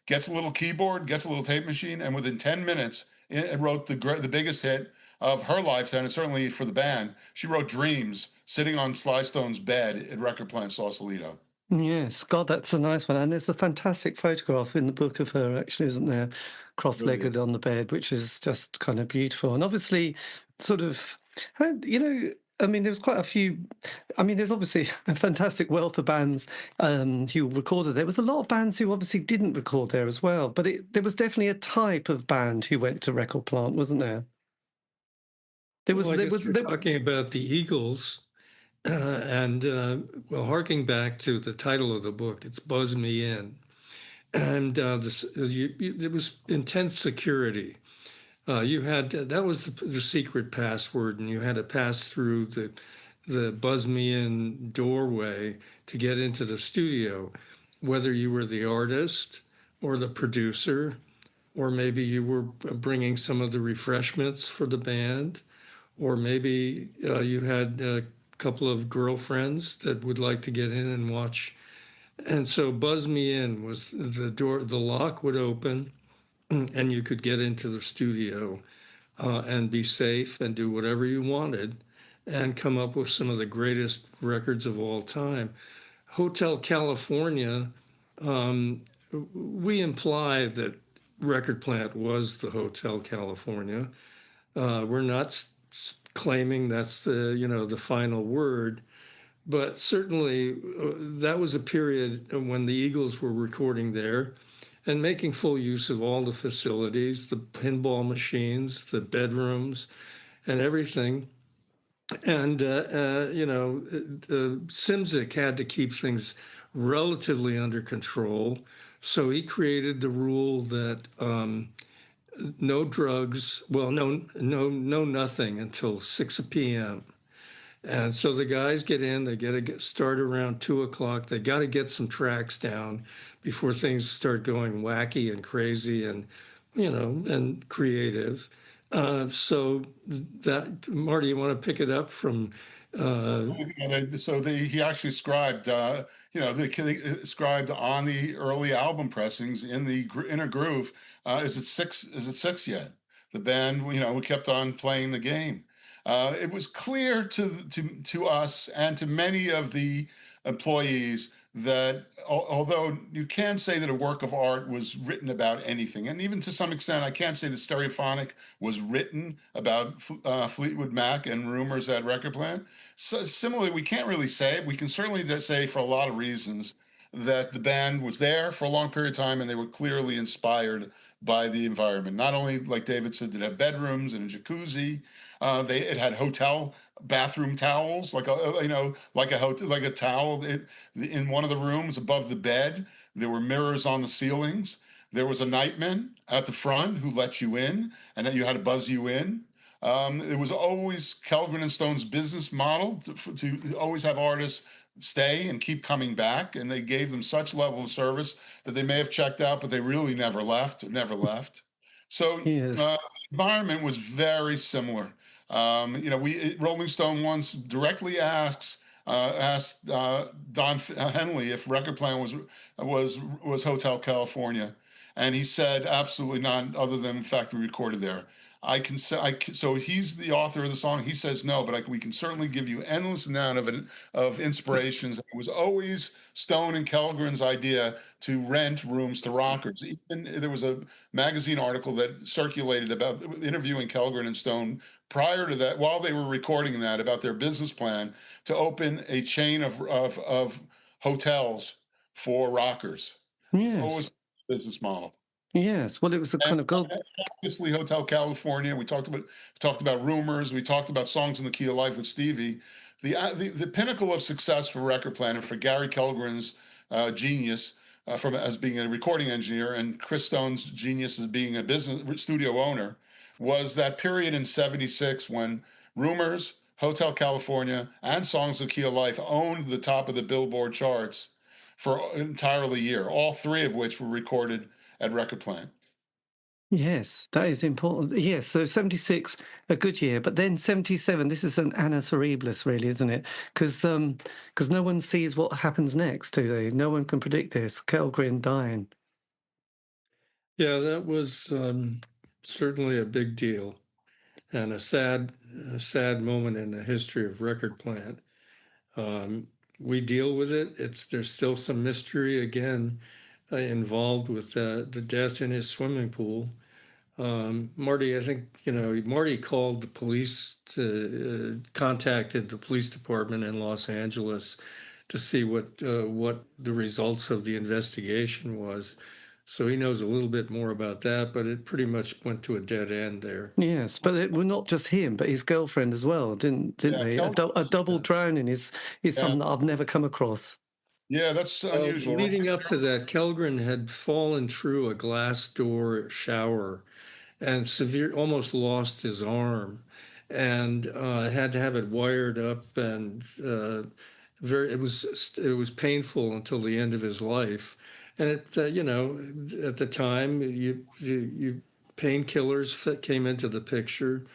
gets a little keyboard, gets a little tape machine, and within 10 minutes, it wrote the biggest hit of her lifetime, and certainly for the band. She wrote Dreams, sitting on Sly Stone's bed at Record Plant Sausalito. Yes, God, that's a nice one. And there's a fantastic photograph in the book of her, actually, isn't there? Cross-legged on the bed, which is just kind of beautiful. And obviously, sort of, I mean, there's quite a few. I mean, there's obviously a fantastic wealth of bands who recorded. There was a lot of bands who obviously didn't record there as well. But there was definitely a type of band who went to Record Plant, wasn't there? You're talking about the Eagles, and harking back to the title of the book, it's "Buzz Me In," and there was intense security. You had that was the secret password, and you had to pass through the Buzz Me In doorway to get into the studio, whether you were the artist or the producer, or maybe you were bringing some of the refreshments for the band, or maybe you had a couple of girlfriends that would like to get in and watch. And so Buzz Me In was the door, the lock would open, and you could get into the studio and be safe and do whatever you wanted and come up with some of the greatest records of all time. Hotel California, we imply that Record Plant was the Hotel California. We're not claiming that's the final word, but certainly that was a period when the Eagles were recording there and making full use of all the facilities, the pinball machines, the bedrooms, and everything. And, Simzik had to keep things relatively under control. So he created the rule that no drugs, no nothing until 6 p.m. And so the guys get in, they start around 2 o'clock. They got to get some tracks down before things start going wacky and crazy and, and creative. So that, Marty, you want to pick it up from? He actually scribed, they scribed on the early album pressings in the inner groove. Is it six? Is it six yet? The band, we kept on playing the game. It was clear to us and to many of the employees that although you can say that a work of art was written about anything, and even to some extent, I can't say that Stereophonic was written about Fleetwood Mac and Rumours at Record Plant. So similarly, we can't really say it. We can certainly say for a lot of reasons that the band was there for a long period of time, and they were clearly inspired by the environment. Not only, like David said, did it have bedrooms and a jacuzzi, it had hotel bathroom towels, like like a towel. In one of the rooms above the bed, there were mirrors on the ceilings. There was a nightman at the front who let you in, and then you had to buzz you in. It was always Kellgren and Stone's business model to always have artists stay and keep coming back, and they gave them such level of service that they may have checked out, but they really never left. So Yes. the environment was very similar. Rolling Stone once directly asked Don Henley if Record Plant was Hotel California, and he said absolutely not. Other than the fact we recorded there. So he's the author of the song. He says no, but we can certainly give you endless amount of inspirations. It was always Stone and Kellgren's idea to rent rooms to rockers. Even there was a magazine article that circulated about interviewing Kellgren and Stone prior to that, while they were recording that, about their business plan to open a chain of hotels for rockers. Yes. Always a business model. Yes. Well, it was a kind of gold. Obviously, Hotel California. We talked about Rumours. We talked about Songs in the Key of Life with Stevie. The pinnacle of success for Record Plant and for Gary Kellgren's genius as being a recording engineer, and Chris Stone's genius as being a business studio owner, was that period in '76 when Rumours, Hotel California, and Songs in the Key of Life owned the top of the Billboard charts for entirely a year. All three of which were recorded at Record Plant. Yes, that is important. Yes, so 76, a good year, but then 77, this is an annus horribilis, really, isn't it? Because no one sees what happens next, do they? No one can predict this. Kellgren dying. Yeah, that was certainly a big deal and a sad moment in the history of Record Plant. We deal with it. There's still some mystery again involved with the death in his swimming pool. Marty, I think, Marty called the police contacted the police department in Los Angeles to see what the results of the investigation was. So he knows a little bit more about that, but it pretty much went to a dead end there. Yes, but it was not just him, but his girlfriend as well, didn't they? A double drowning is something that I've never come across. Yeah, that's unusual. Leading up to that, Kellgren had fallen through a glass door shower and almost lost his arm, and had to have it wired up, and it was painful until the end of his life. And at the time, you painkillers came into the picture.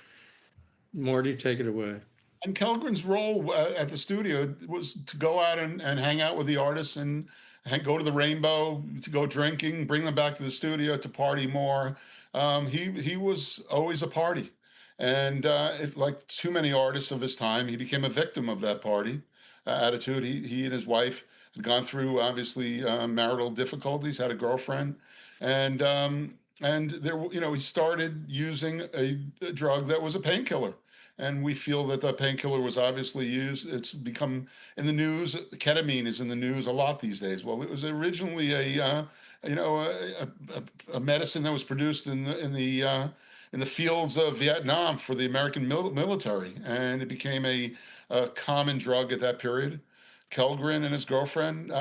Marty, take it away. And Kellgren's role at the studio was to go out and hang out with the artists and go to the Rainbow, to go drinking, bring them back to the studio to party more. He was always a party. And like too many artists of his time, he became a victim of that party attitude. He and his wife had gone through, obviously, marital difficulties, had a girlfriend. And there, he started using a drug that was a painkiller. And we feel that the painkiller was obviously used. It's become in the news. Ketamine is in the news a lot these days. Well, it was originally a medicine that was produced in the fields of Vietnam for the American military, and it became a common drug at that period. Kellgren and his girlfriend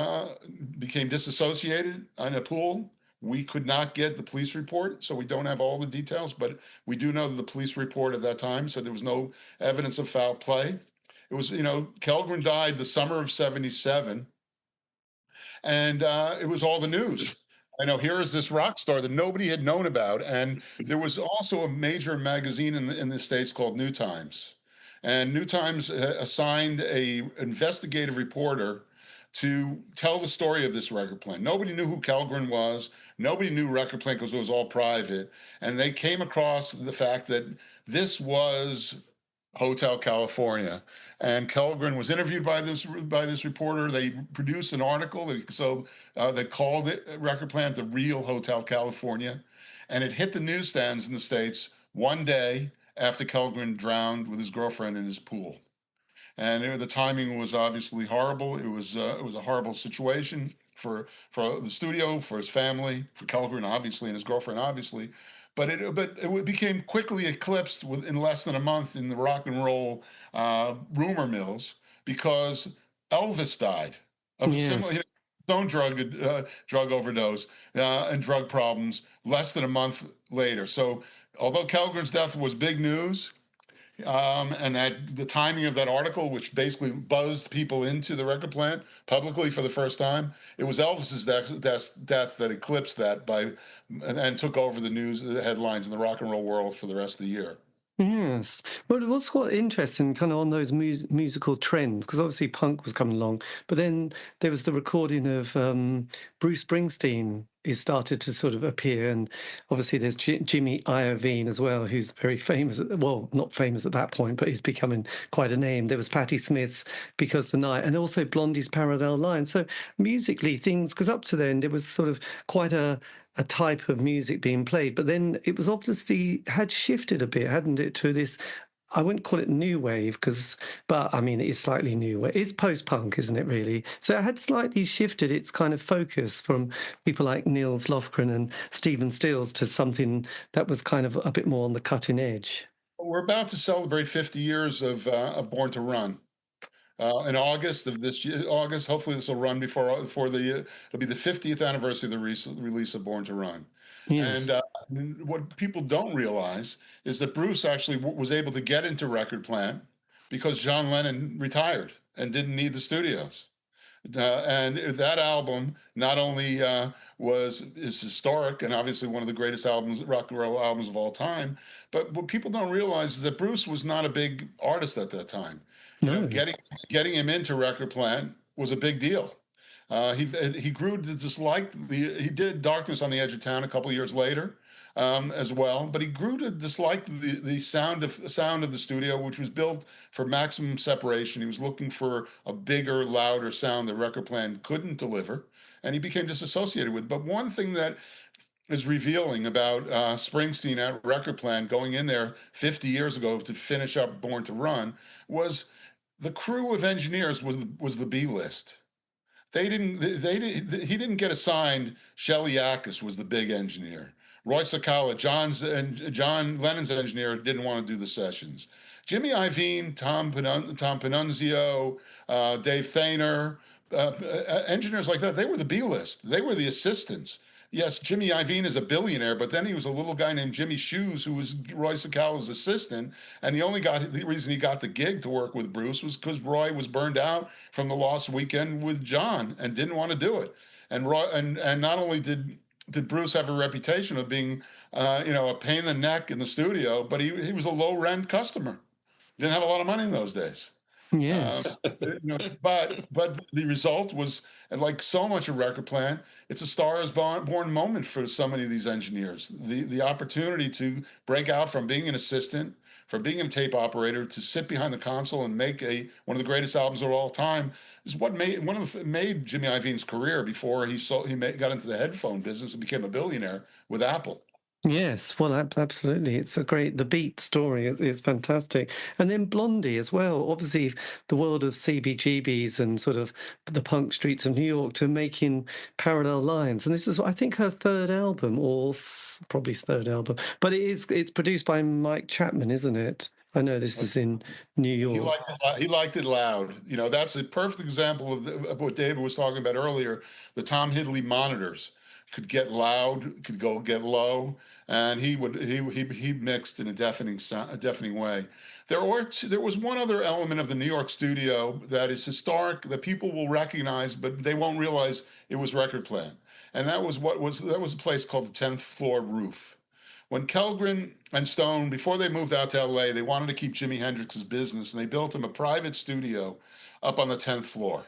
became disassociated in a pool. We could not get the police report, so we don't have all the details, but we do know that the police report at that time said there was no evidence of foul play. It was, Kellgren died the summer of '77, and it was all the news. Here is this rock star that nobody had known about. And there was also a major magazine in the States called New Times. And New Times assigned a investigative reporter to tell the story of this Record Plant. Nobody knew who Kellgren was. Nobody knew Record Plant because it was all private. And they came across the fact that this was Hotel California. And Kellgren was interviewed by this reporter. They produced an article that called it Record Plant the real Hotel California. And it hit the newsstands in the States one day after Kellgren drowned with his girlfriend in his pool. And the timing was obviously horrible. It was a horrible situation for the studio, for his family, for Kellgren obviously, and his girlfriend obviously. But it became quickly eclipsed in less than a month in the rock and roll rumor mills because Elvis died of a similar, Yes. own drug overdose and drug problems less than a month later. So although Kellgren's death was big news, and that the timing of that article, which basically buzzed people into the record plant publicly for the first time, it was Elvis's death that eclipsed that and took over the headlines in the rock and roll world for the rest of the year. Yes. But what's quite interesting kind of on those musical trends, because obviously punk was coming along, but then there was the recording of Bruce Springsteen. He started to sort of appear, and obviously there's Jimmy Iovine as well, who's very famous. Well, not famous at that point, but he's becoming quite a name. There was Patti Smith's Because the Night, and also Blondie's Parallel Line. So musically, things, because up to then there was sort of quite a type of music being played, but then it was obviously had shifted a bit, hadn't it, to this, I wouldn't call it new wave, but I mean, it is slightly new wave. It's post-punk, isn't it, really? So it had slightly shifted its kind of focus from people like Nils Lofgren and Stephen Stills to something that was kind of a bit more on the cutting edge. We're about to celebrate 50 years of Born to Run. In August of this year, hopefully this will run before it'll be the 50th anniversary of the release of Born to Run. Yes. And what people don't realize is that Bruce actually was able to get into Record Plant because John Lennon retired and didn't need the studios. And that album not only is historic and obviously one of the greatest rock and roll albums of all time, but what people don't realize is that Bruce was not a big artist at that time. No. Getting him into Record Plant was a big deal. He grew to dislike he did Darkness on the Edge of Town a couple of years later as well, but he grew to dislike the sound of the studio, which was built for maximum separation. He was looking for a bigger, louder sound that Record Plant couldn't deliver, and he became disassociated with. But one thing that is revealing about Springsteen at Record Plant going in there 50 years ago to finish up Born to Run was the crew of engineers was the B list. He didn't get assigned. Shelley Yakis was the big engineer. Roy Cicala, John Lennon's engineer, didn't want to do the sessions. Jimmy Iovine, Tom Panunzio, Dave Thainer, engineers like that, they were the B list. They were the assistants. Yes, Jimmy Iovine is a billionaire, but then he was a little guy named Jimmy Shoes, who was Roy Cicala's assistant. And the reason he got the gig to work with Bruce was because Roy was burned out from the Lost Weekend with John and didn't want to do it. And not only did Bruce have a reputation of being, a pain in the neck in the studio, but he was a low rent customer. Didn't have a lot of money in those days. Yes. But the result was, like so much of Record Plant, it's a Star is Born moment for so many of these engineers. The opportunity to break out from being an assistant, from being a tape operator, to sit behind the console and make one of the greatest albums of all time is what made Jimmy Iovine's career before he got into the headphone business and became a billionaire with Apple. Yes, well, absolutely. It's the Beat story is fantastic. And then Blondie as well. Obviously, the world of CBGBs and sort of the punk streets of New York to making Parallel Lines. And this is, I think, her third album, or probably third album. But it's produced by Mike Chapman, isn't it? I know this is in New York. He liked it loud. That's a perfect example of what David was talking about earlier, the Tom Hidley monitors. Could get loud, could go get low, and he mixed in a deafening way. There was one other element of the New York studio that is historic that people will recognize, but they won't realize it was Record Plant, and that was a place called the 10th Floor Roof. When Kellgren and Stone, before they moved out to LA, they wanted to keep Jimi Hendrix's business, and they built him a private studio up on the 10th floor.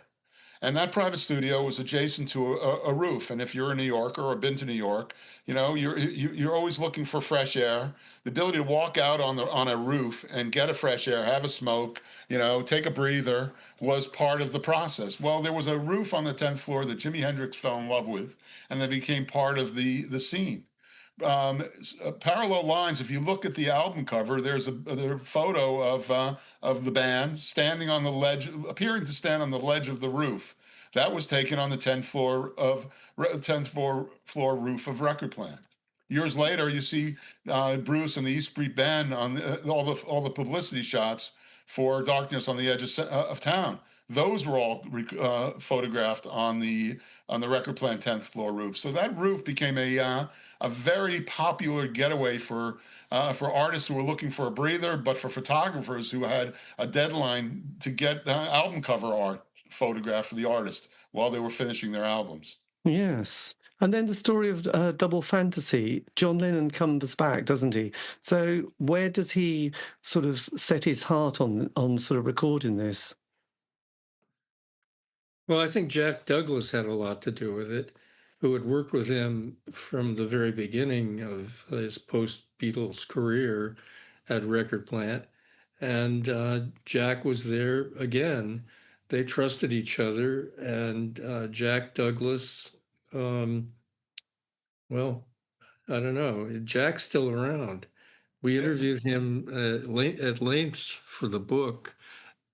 And that private studio was adjacent to a roof. And if you're a New Yorker or been to New York, you're always looking for fresh air. The ability to walk out on a roof and get a fresh air, have a smoke, take a breather was part of the process. Well, there was a roof on the 10th floor that Jimi Hendrix fell in love with, and that became part of the scene. parallel lines. If you look at the album cover, there's a photo of the band standing on the ledge, appearing to stand on the ledge of the roof. That was taken on the 10th floor roof of Record Plant. Years later, you see Bruce and the East Street Band on all the publicity shots for Darkness on the Edge of Town. Those were all photographed on the Record Plant 10th floor roof. So that roof became a very popular getaway for artists who were looking for a breather, but for photographers who had a deadline to get album cover art photographed for the artist while they were finishing their albums. Yes. And then the story of Double Fantasy, John Lennon comes back, doesn't he? So where does he sort of set his heart on sort of recording this? Well, I think Jack Douglas had a lot to do with it, who had worked with him from the very beginning of his post-Beatles career at Record Plant. And Jack was there again. They trusted each other, and Jack Douglas, well, I don't know. Jack's still around. We interviewed him at length for the book.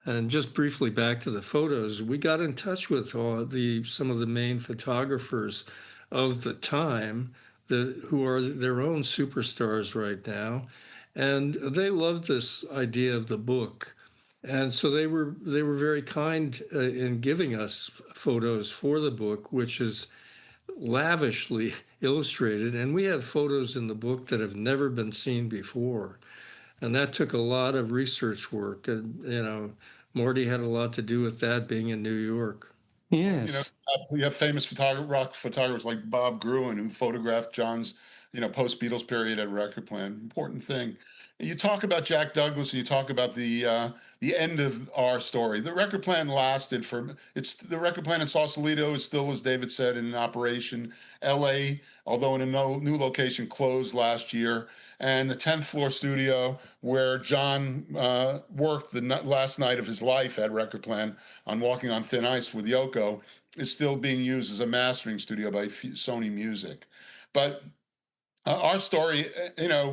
And just briefly back to the photos, we got in touch with some of the main photographers of the time who are their own superstars right now. And they loved this idea of the book. And so they were very kind in giving us photos for the book, which is lavishly illustrated. And we have photos in the book that have never been seen before. And that took a lot of research work. And, Morty had a lot to do with that, being in New York. Yes. We have famous rock photographers like Bob Gruen, who photographed John's, post-Beatles period at Record Plant. Important thing. You talk about Jack Douglas, and you talk about the end of our story. The Record Plant lasted the Record Plant in Sausalito is still, as David said, in operation. L.A., although in a new location, closed last year. And the 10th floor studio, where John worked the last night of his life at Record Plant on Walking on Thin Ice with Yoko, is still being used as a mastering studio by Sony Music. But our story,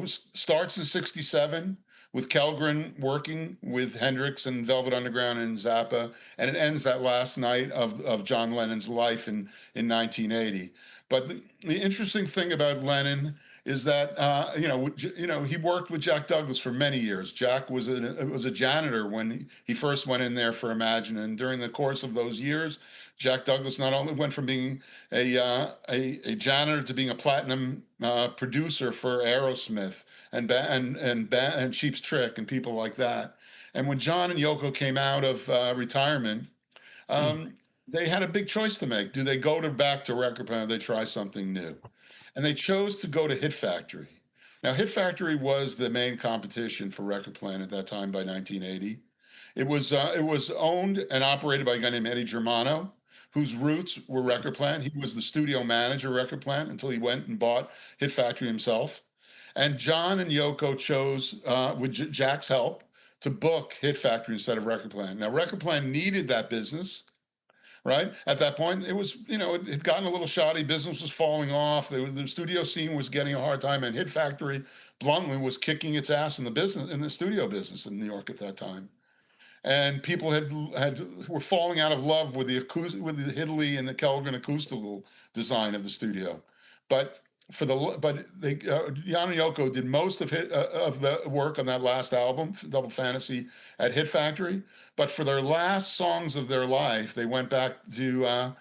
starts in '67 with Kellgren working with Hendrix and Velvet Underground and Zappa, and it ends that last night of John Lennon's life in 1980. But the interesting thing about Lennon is that he worked with Jack Douglas for many years. Jack was a janitor when he first went in there for Imagine, and during the course of those years, Jack Douglas not only went from being a janitor to being a platinum producer for Aerosmith and Cheap's Trick and people like that. And when John and Yoko came out of retirement, they had a big choice to make. Do they go back to Record Plant, or they try something new? And they chose to go to Hit Factory. Now, Hit Factory was the main competition for Record Plant at that time by 1980. It was owned and operated by a guy named Eddie Germano, whose roots were Record Plant. He was the studio manager of Record Plant until he went and bought Hit Factory himself. And John and Yoko chose, with Jack's help, to book Hit Factory instead of Record Plant. Now, Record Plant needed that business. Right at that point, it was it had gotten a little shoddy. Business was falling off. The studio scene was getting a hard time, and Hit Factory, bluntly, was kicking its ass in the studio business in New York at that time. And people were falling out of love with the Hidley and the Kellgren acoustical design of the studio, but Jan and Yoko did most of the work on that last album, Double Fantasy, at Hit Factory. But for their last songs of their life, they went back to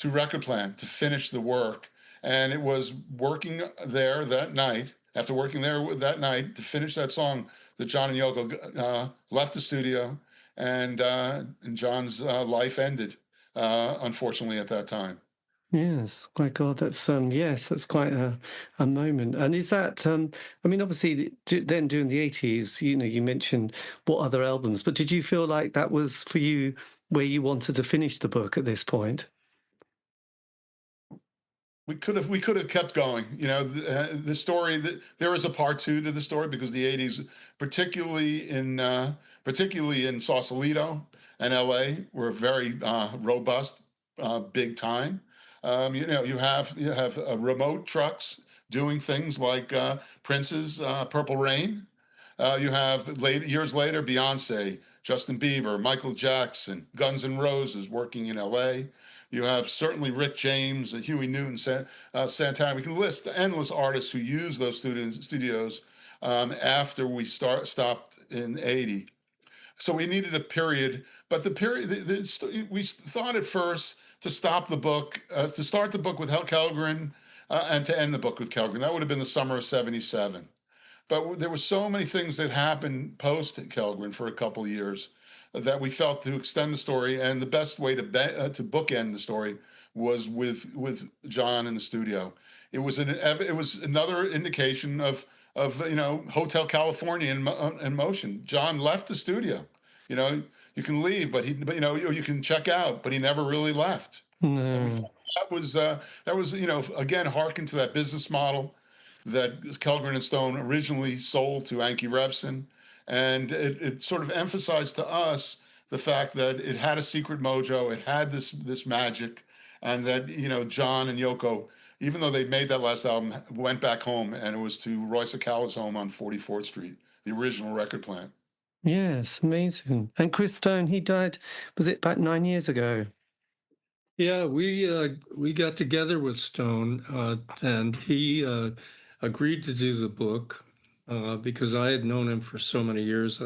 Record Plant to finish the work. And it was working there that night, after working there that night to finish that song, that John and Yoko left the studio, and John's life ended, unfortunately, at that time. Yes, my God, that's that's quite a moment. And is that obviously then during the 80s, you mentioned what other albums, but did you feel like that was for you where you wanted to finish the book at this point? We could have kept going. The story, there is a part 2 to the story, because the 80s, particularly in Sausalito and LA, were very robust, big time. You have remote trucks doing things like Prince's Purple Rain. You have years later, Beyonce, Justin Bieber, Michael Jackson, Guns N' Roses working in LA. You have certainly Rick James, Huey Newton, Santana. We can list endless artists who use those studios after we stopped in '80. So we needed a period, but the period we thought at first to stop the book, to start the book with Kellgren, and to end the book with Kellgren. That would have been the summer of '77. But there were so many things that happened post Kellgren for a couple of years that we felt to extend the story, and the best way to bookend the story was with John in the studio. It was another indication of Hotel California in motion. John left the studio. You can leave, but you can check out, but he never really left. No. And we thought that was again harken to that business model that Kellgren and Stone originally sold to Anki Revson. And it sort of emphasized to us the fact that it had a secret mojo, it had this magic, and that, John and Yoko, even though they made that last album, went back home, and it was to Roy Cicala's home on 44th Street, the original record plant. Yes, amazing. And Chris Stone, he died, was it about 9 years ago? Yeah, we got together with Stone, and he agreed to do the book because I had known him for so many years.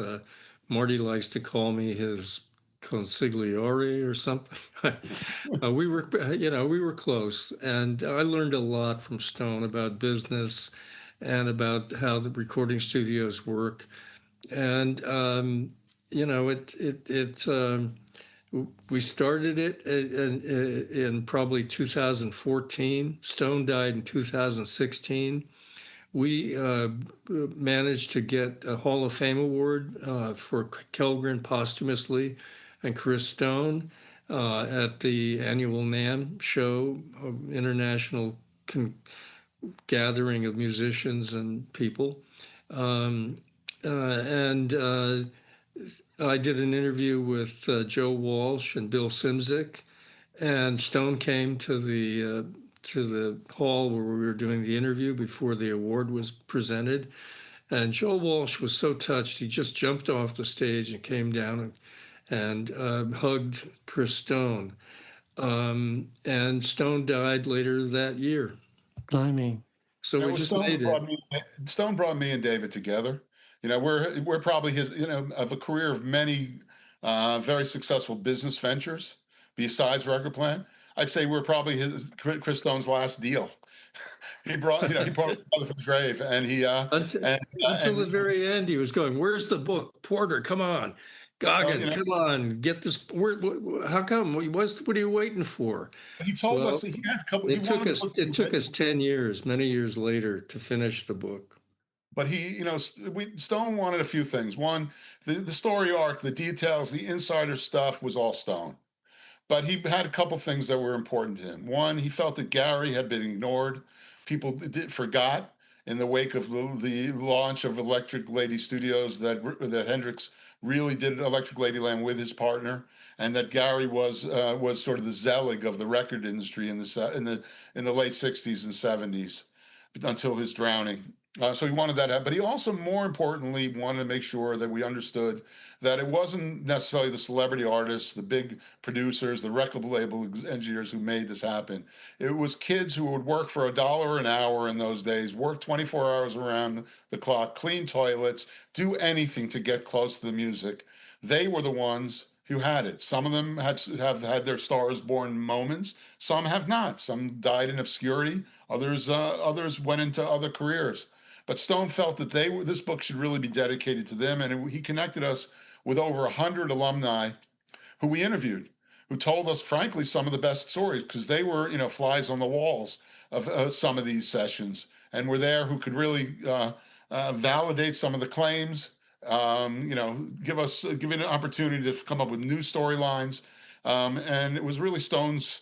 Marty likes to call me his consigliere or something. We were close, and I learned a lot from Stone about business and about how the recording studios work. And we started it in probably 2014. Stone died in 2016. We managed to get a Hall of Fame award for Kellgren posthumously and Chris Stone at the annual NAMM show, international gathering of musicians and people. And I did an interview with Joe Walsh and Bill Simzik, and Stone came to the hall where we were doing the interview before the award was presented. And Joe Walsh was so touched, he just jumped off the stage and came down and hugged Chris Stone. And Stone died later that year. Blimey. So we just made it. Stone brought me and David together. We're probably his, of a career of many very successful business ventures besides record plant. I'd say we're probably Chris Stone's last deal. He brought us together for the grave, and until the very end, he was going, "Where's the book, Porter? Come on, Goggin, come on, get this. How come? What are you waiting for?" He told us he had a couple. It took us 10 years, many years later, to finish the book. But Stone wanted a few things. One, the story arc, the details, the insider stuff was all Stone. But he had a couple things that were important to him. One, he felt that Gary had been ignored. People forgot in the wake of the launch of Electric Lady Studios that Hendrix really did Electric Ladyland with his partner, and that Gary was sort of the Zelig of the record industry in the late '60s and '70s until his drowning. So he wanted that, but he also, more importantly, wanted to make sure that we understood that it wasn't necessarily the celebrity artists, the big producers, the record label engineers who made this happen. It was kids who would work for $1 an hour in those days, work 24 hours around the clock, clean toilets, do anything to get close to the music. They were the ones who had it. Some of them have had their stars born moments. Some have not. Some died in obscurity. Others went into other careers. But Stone felt that this book should really be dedicated to them, and he connected us with over 100 alumni who we interviewed, who told us, frankly, some of the best stories, because they were, flies on the walls of some of these sessions, and were there, who could really validate some of the claims, give an opportunity to come up with new storylines, and it was really Stone's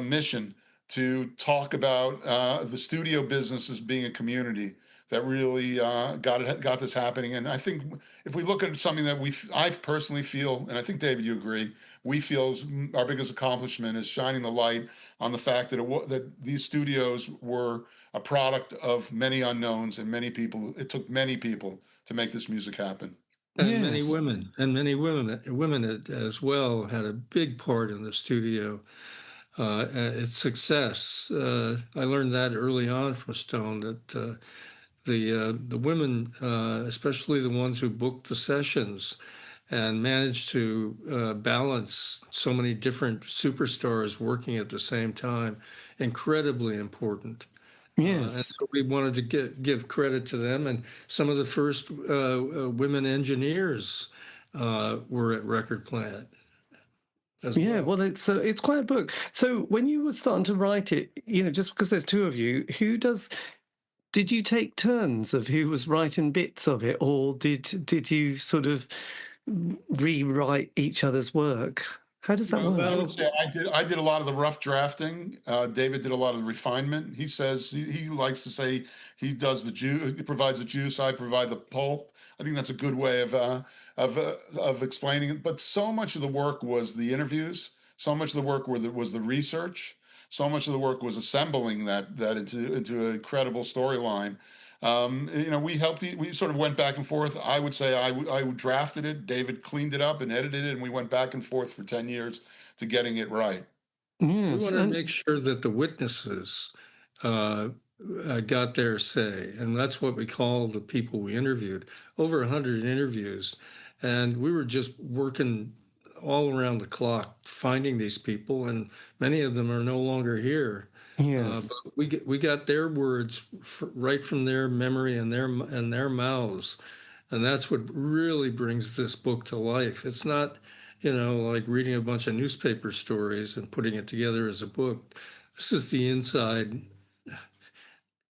mission to talk about the studio business as being a community that really got this happening. And I think if we look at something that I personally feel, and I think David, you agree, we feel is our biggest accomplishment is shining the light on the fact that that these studios were a product of many unknowns and many people. It took many people to make this music happen. And Yes. many women as well had a big part in the studio. Its success. I learned that early on from Stone that the women, especially the ones who booked the sessions and managed to balance so many different superstars working at the same time, incredibly important. And Yes. so we wanted to give credit to them. And some of the first women engineers were at Record Plant as Yeah, well. well, it's quite a book. So when you were starting to write it, just because there's two of you, did you take turns of who was writing bits of it, or did you sort of rewrite each other's work? How does that work? I would Well, say I did a lot of the rough drafting. David did a lot of the refinement. He says he likes to say he does the juice, he provides the juice, I provide the pulp. I think that's a good way of explaining it. But so much of the work was the interviews. So much of the work was the research. So much of the work was assembling that into a credible storyline. We sort of went back and forth. I would say I drafted it. David cleaned it up and edited it, and we went back and forth for 10 years to getting it right. we Yes, wanted to and make sure that the witnesses uh, got their say, and that's what we call the people we interviewed. Over 100 interviews, and we were just working all around the clock finding these people, and many of them are no longer here. yes, But we got their words right from their memory and their mouths, and that's what really brings this book to life. It's not, like reading a bunch of newspaper stories and putting it together as a book. This is the inside.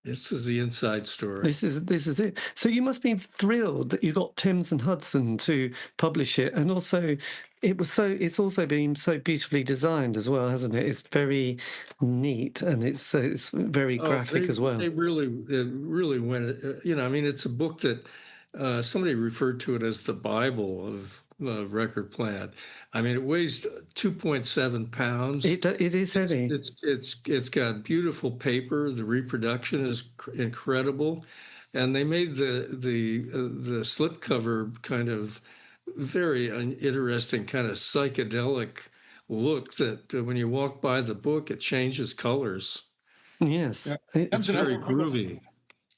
This is the inside story. this is it. So you must be thrilled that you got Thames and Hudson to publish it, and also it's also been so beautifully designed as well, hasn't it? It's very neat and it's very Oh, graphic as well. they really went. I mean, it's a book that somebody referred to it as the Bible of Record Plant. I mean, it weighs 2.7 pounds. It is heavy. It's got beautiful paper. The reproduction is incredible, and they made the slipcover kind of very interesting, kind of psychedelic look that when you walk by the book, it changes colors. Yes, Yeah. It's very groovy.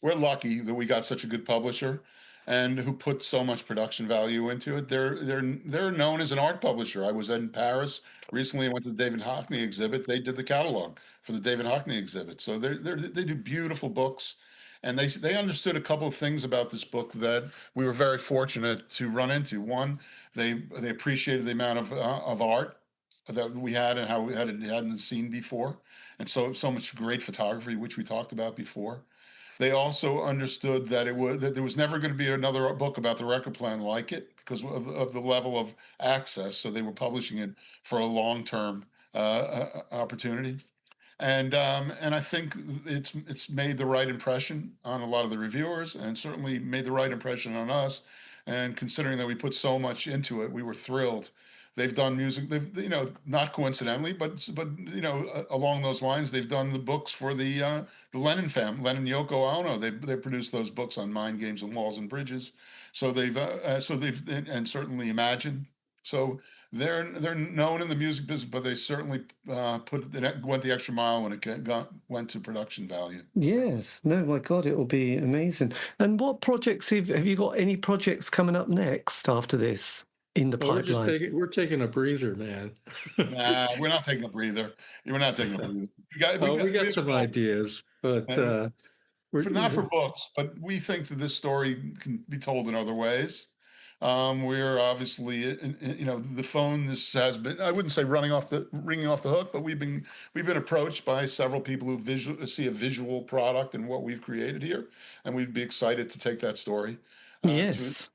We're lucky that we got such a good publisher and who put so much production value into it. They're known as an art publisher. I was in Paris recently. I went to the David Hockney exhibit. They did the catalog for the David Hockney exhibit. So they do beautiful books, and they understood a couple of things about this book that we were very fortunate to run into. One, they appreciated the amount of art that we had and how we hadn't seen before, and so much great photography, which we talked about before. They also understood that there was never going to be another book about the record plan like it because of the level of access. So they were publishing it for a long-term opportunity, and I think it's made the right impression on a lot of the reviewers, and certainly made the right impression on us. And considering that we put so much into it, we were thrilled. They've done music, not coincidentally, but along those lines, they've done the books for the Lennon family, Lennon Yoko Ono. They produced those books on Mind Games and Walls and Bridges. So they've and certainly Imagine. So they're known in the music business, but they certainly went the extra mile when it went to production value. yes. No, my God, it will be amazing. And what projects have you got? Any projects coming up next after this in the Well, pipeline? we're taking a breather, man. Nah, we're not taking a breather. We're not taking a breather. We We got have some ideas, but not for we're books, but we think that this story can be told in other ways. We're obviously, the phone. This has been, I wouldn't say ringing off the hook, but we've been approached by several people who see a visual product in what we've created here, and we'd be excited to take that story to Yes.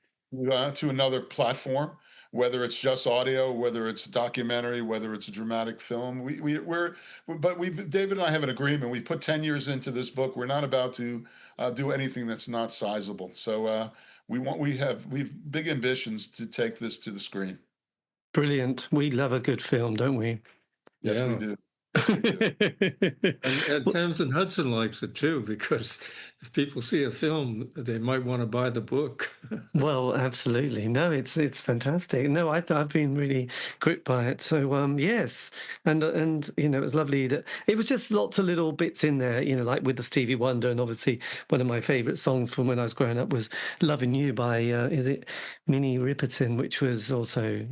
to another platform. whether it's just audio, whether it's a documentary, whether it's a dramatic film. David and I have an agreement. We put 10 years into this book. We're not about to do anything that's not sizable. So we've big ambitions to take this to the screen. Brilliant. We love a good film, don't we? Yes, Yeah. we do. Yes, we do. And Thames and Hudson likes it too, because if people see a film, they might want to buy the book. Well, absolutely. No, it's fantastic. No, I've been really gripped by it. So yes, and it was lovely that it was just lots of little bits in there. Like with the Stevie Wonder, and obviously one of my favourite songs from when I was growing up was "Loving You" by is it Minnie Riperton, which was also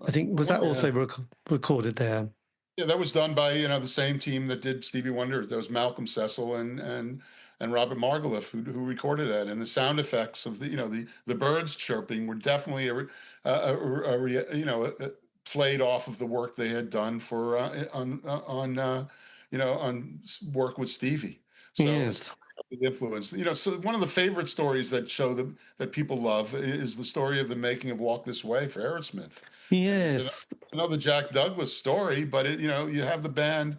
I think was that also recorded there. Yeah, that was done by the same team that did Stevie Wonder. That was Malcolm Cecil and Robert Margouleff who recorded that. And the sound effects of the birds chirping were definitely played off of the work they had done for on work with Stevie. So Yes. It's influence. So one of the favorite stories that show that people love is the story of the making of "Walk This Way" for Aerosmith. Yes. It's another Jack Douglas story, but you have the band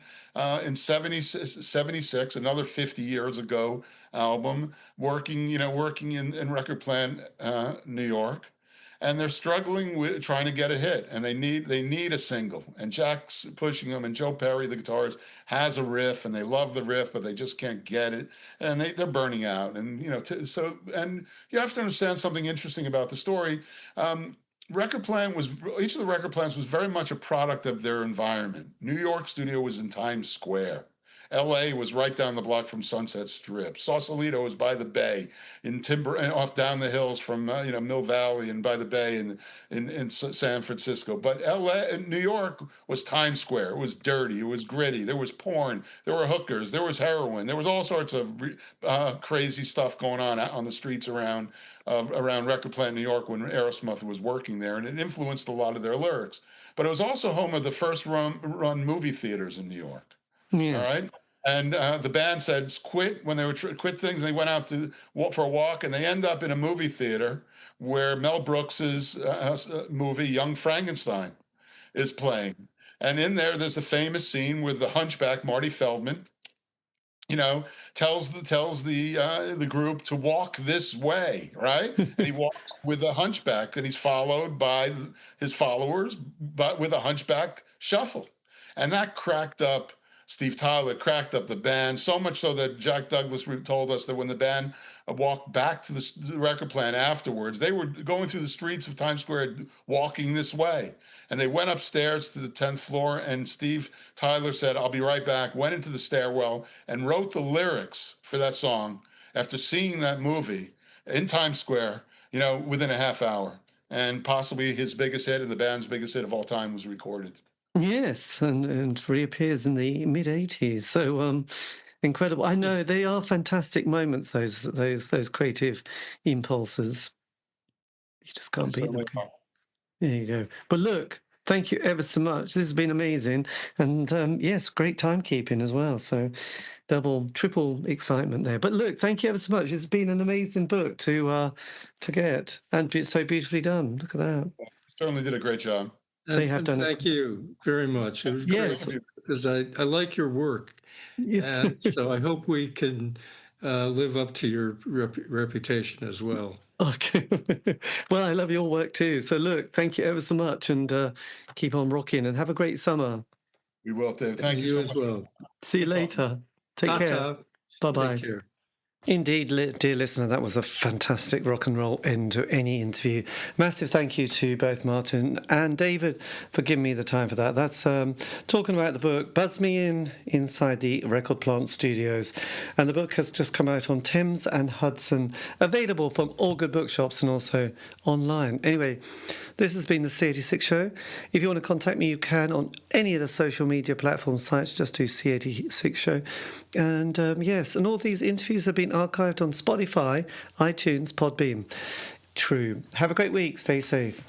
in 76, another 50 years ago album, working in Record Plant, New York, and they're struggling with trying to get a hit, and they need a single, and Jack's pushing them, and Joe Perry, the guitarist, has a riff, and they love the riff, but they just can't get it, and they're burning out, and and you have to understand something interesting about the story. Each of the record plants was very much a product of their environment. New York studio was in Times Square. LA was right down the block from Sunset Strip. Sausalito was by the bay in Timber and off down the hills from Mill Valley and by the bay in San Francisco. But New York was Times Square. It was dirty. It was gritty. There was porn. There were hookers. There was heroin. There was all sorts of crazy stuff going on the streets around Record Plant, New York, when Aerosmith was working there, and it influenced a lot of their lyrics. But it was also home of the first run movie theaters in New York. Yes. All right. And the band said quit when they were quit things, and they went out for a walk, and they end up in a movie theater where Mel Brooks's movie Young Frankenstein is playing. And in there's the famous scene with the hunchback Marty Feldman, tells the group to walk this way, right? And he walks with a hunchback, and he's followed by his followers, but with a hunchback shuffle, and that cracked up. Steve Tyler cracked up the band, so much so that Jack Douglas told us that when the band walked back to the record plant afterwards, they were going through the streets of Times Square walking this way. And they went upstairs to the 10th floor, and Steve Tyler said, "I'll be right back," went into the stairwell and wrote the lyrics for that song after seeing that movie in Times Square, within a half hour. And possibly his biggest hit and the band's biggest hit of all time was recorded. Yes, and reappears in the mid-80s. So incredible. I know they are fantastic moments, those creative impulses. You just can't beat them. There you go. But look, thank you ever so much. This has been amazing. And yes, great timekeeping as well. So double, triple excitement there. But look, thank you ever so much. It's been an amazing book to get, and so beautifully done. Look at that. Certainly did a great job. They have done. Thank you very much. It was great because I like your work, and so I hope we can live up to your reputation as well. Okay. Well, I love your work too. So look, thank you ever so much, and keep on rocking, and have a great summer. We will, Dave. Thank you so as much. well. See you later. Take care. Bye-bye. Take care. Indeed, dear listener, that was a fantastic rock and roll end to any interview. Massive thank you to both Martin and David for giving me the time for that. That's talking about the book, Buzz Me Inside the Record Plant Studios. And the book has just come out on Thames and Hudson, available from all good bookshops and also online. Anyway, this has been the C86 Show. If you want to contact me, you can on any of the social media platform sites. Just do C86 Show. And yes, and all these interviews have been archived on Spotify, iTunes, Podbean. True. Have a great week. Stay safe.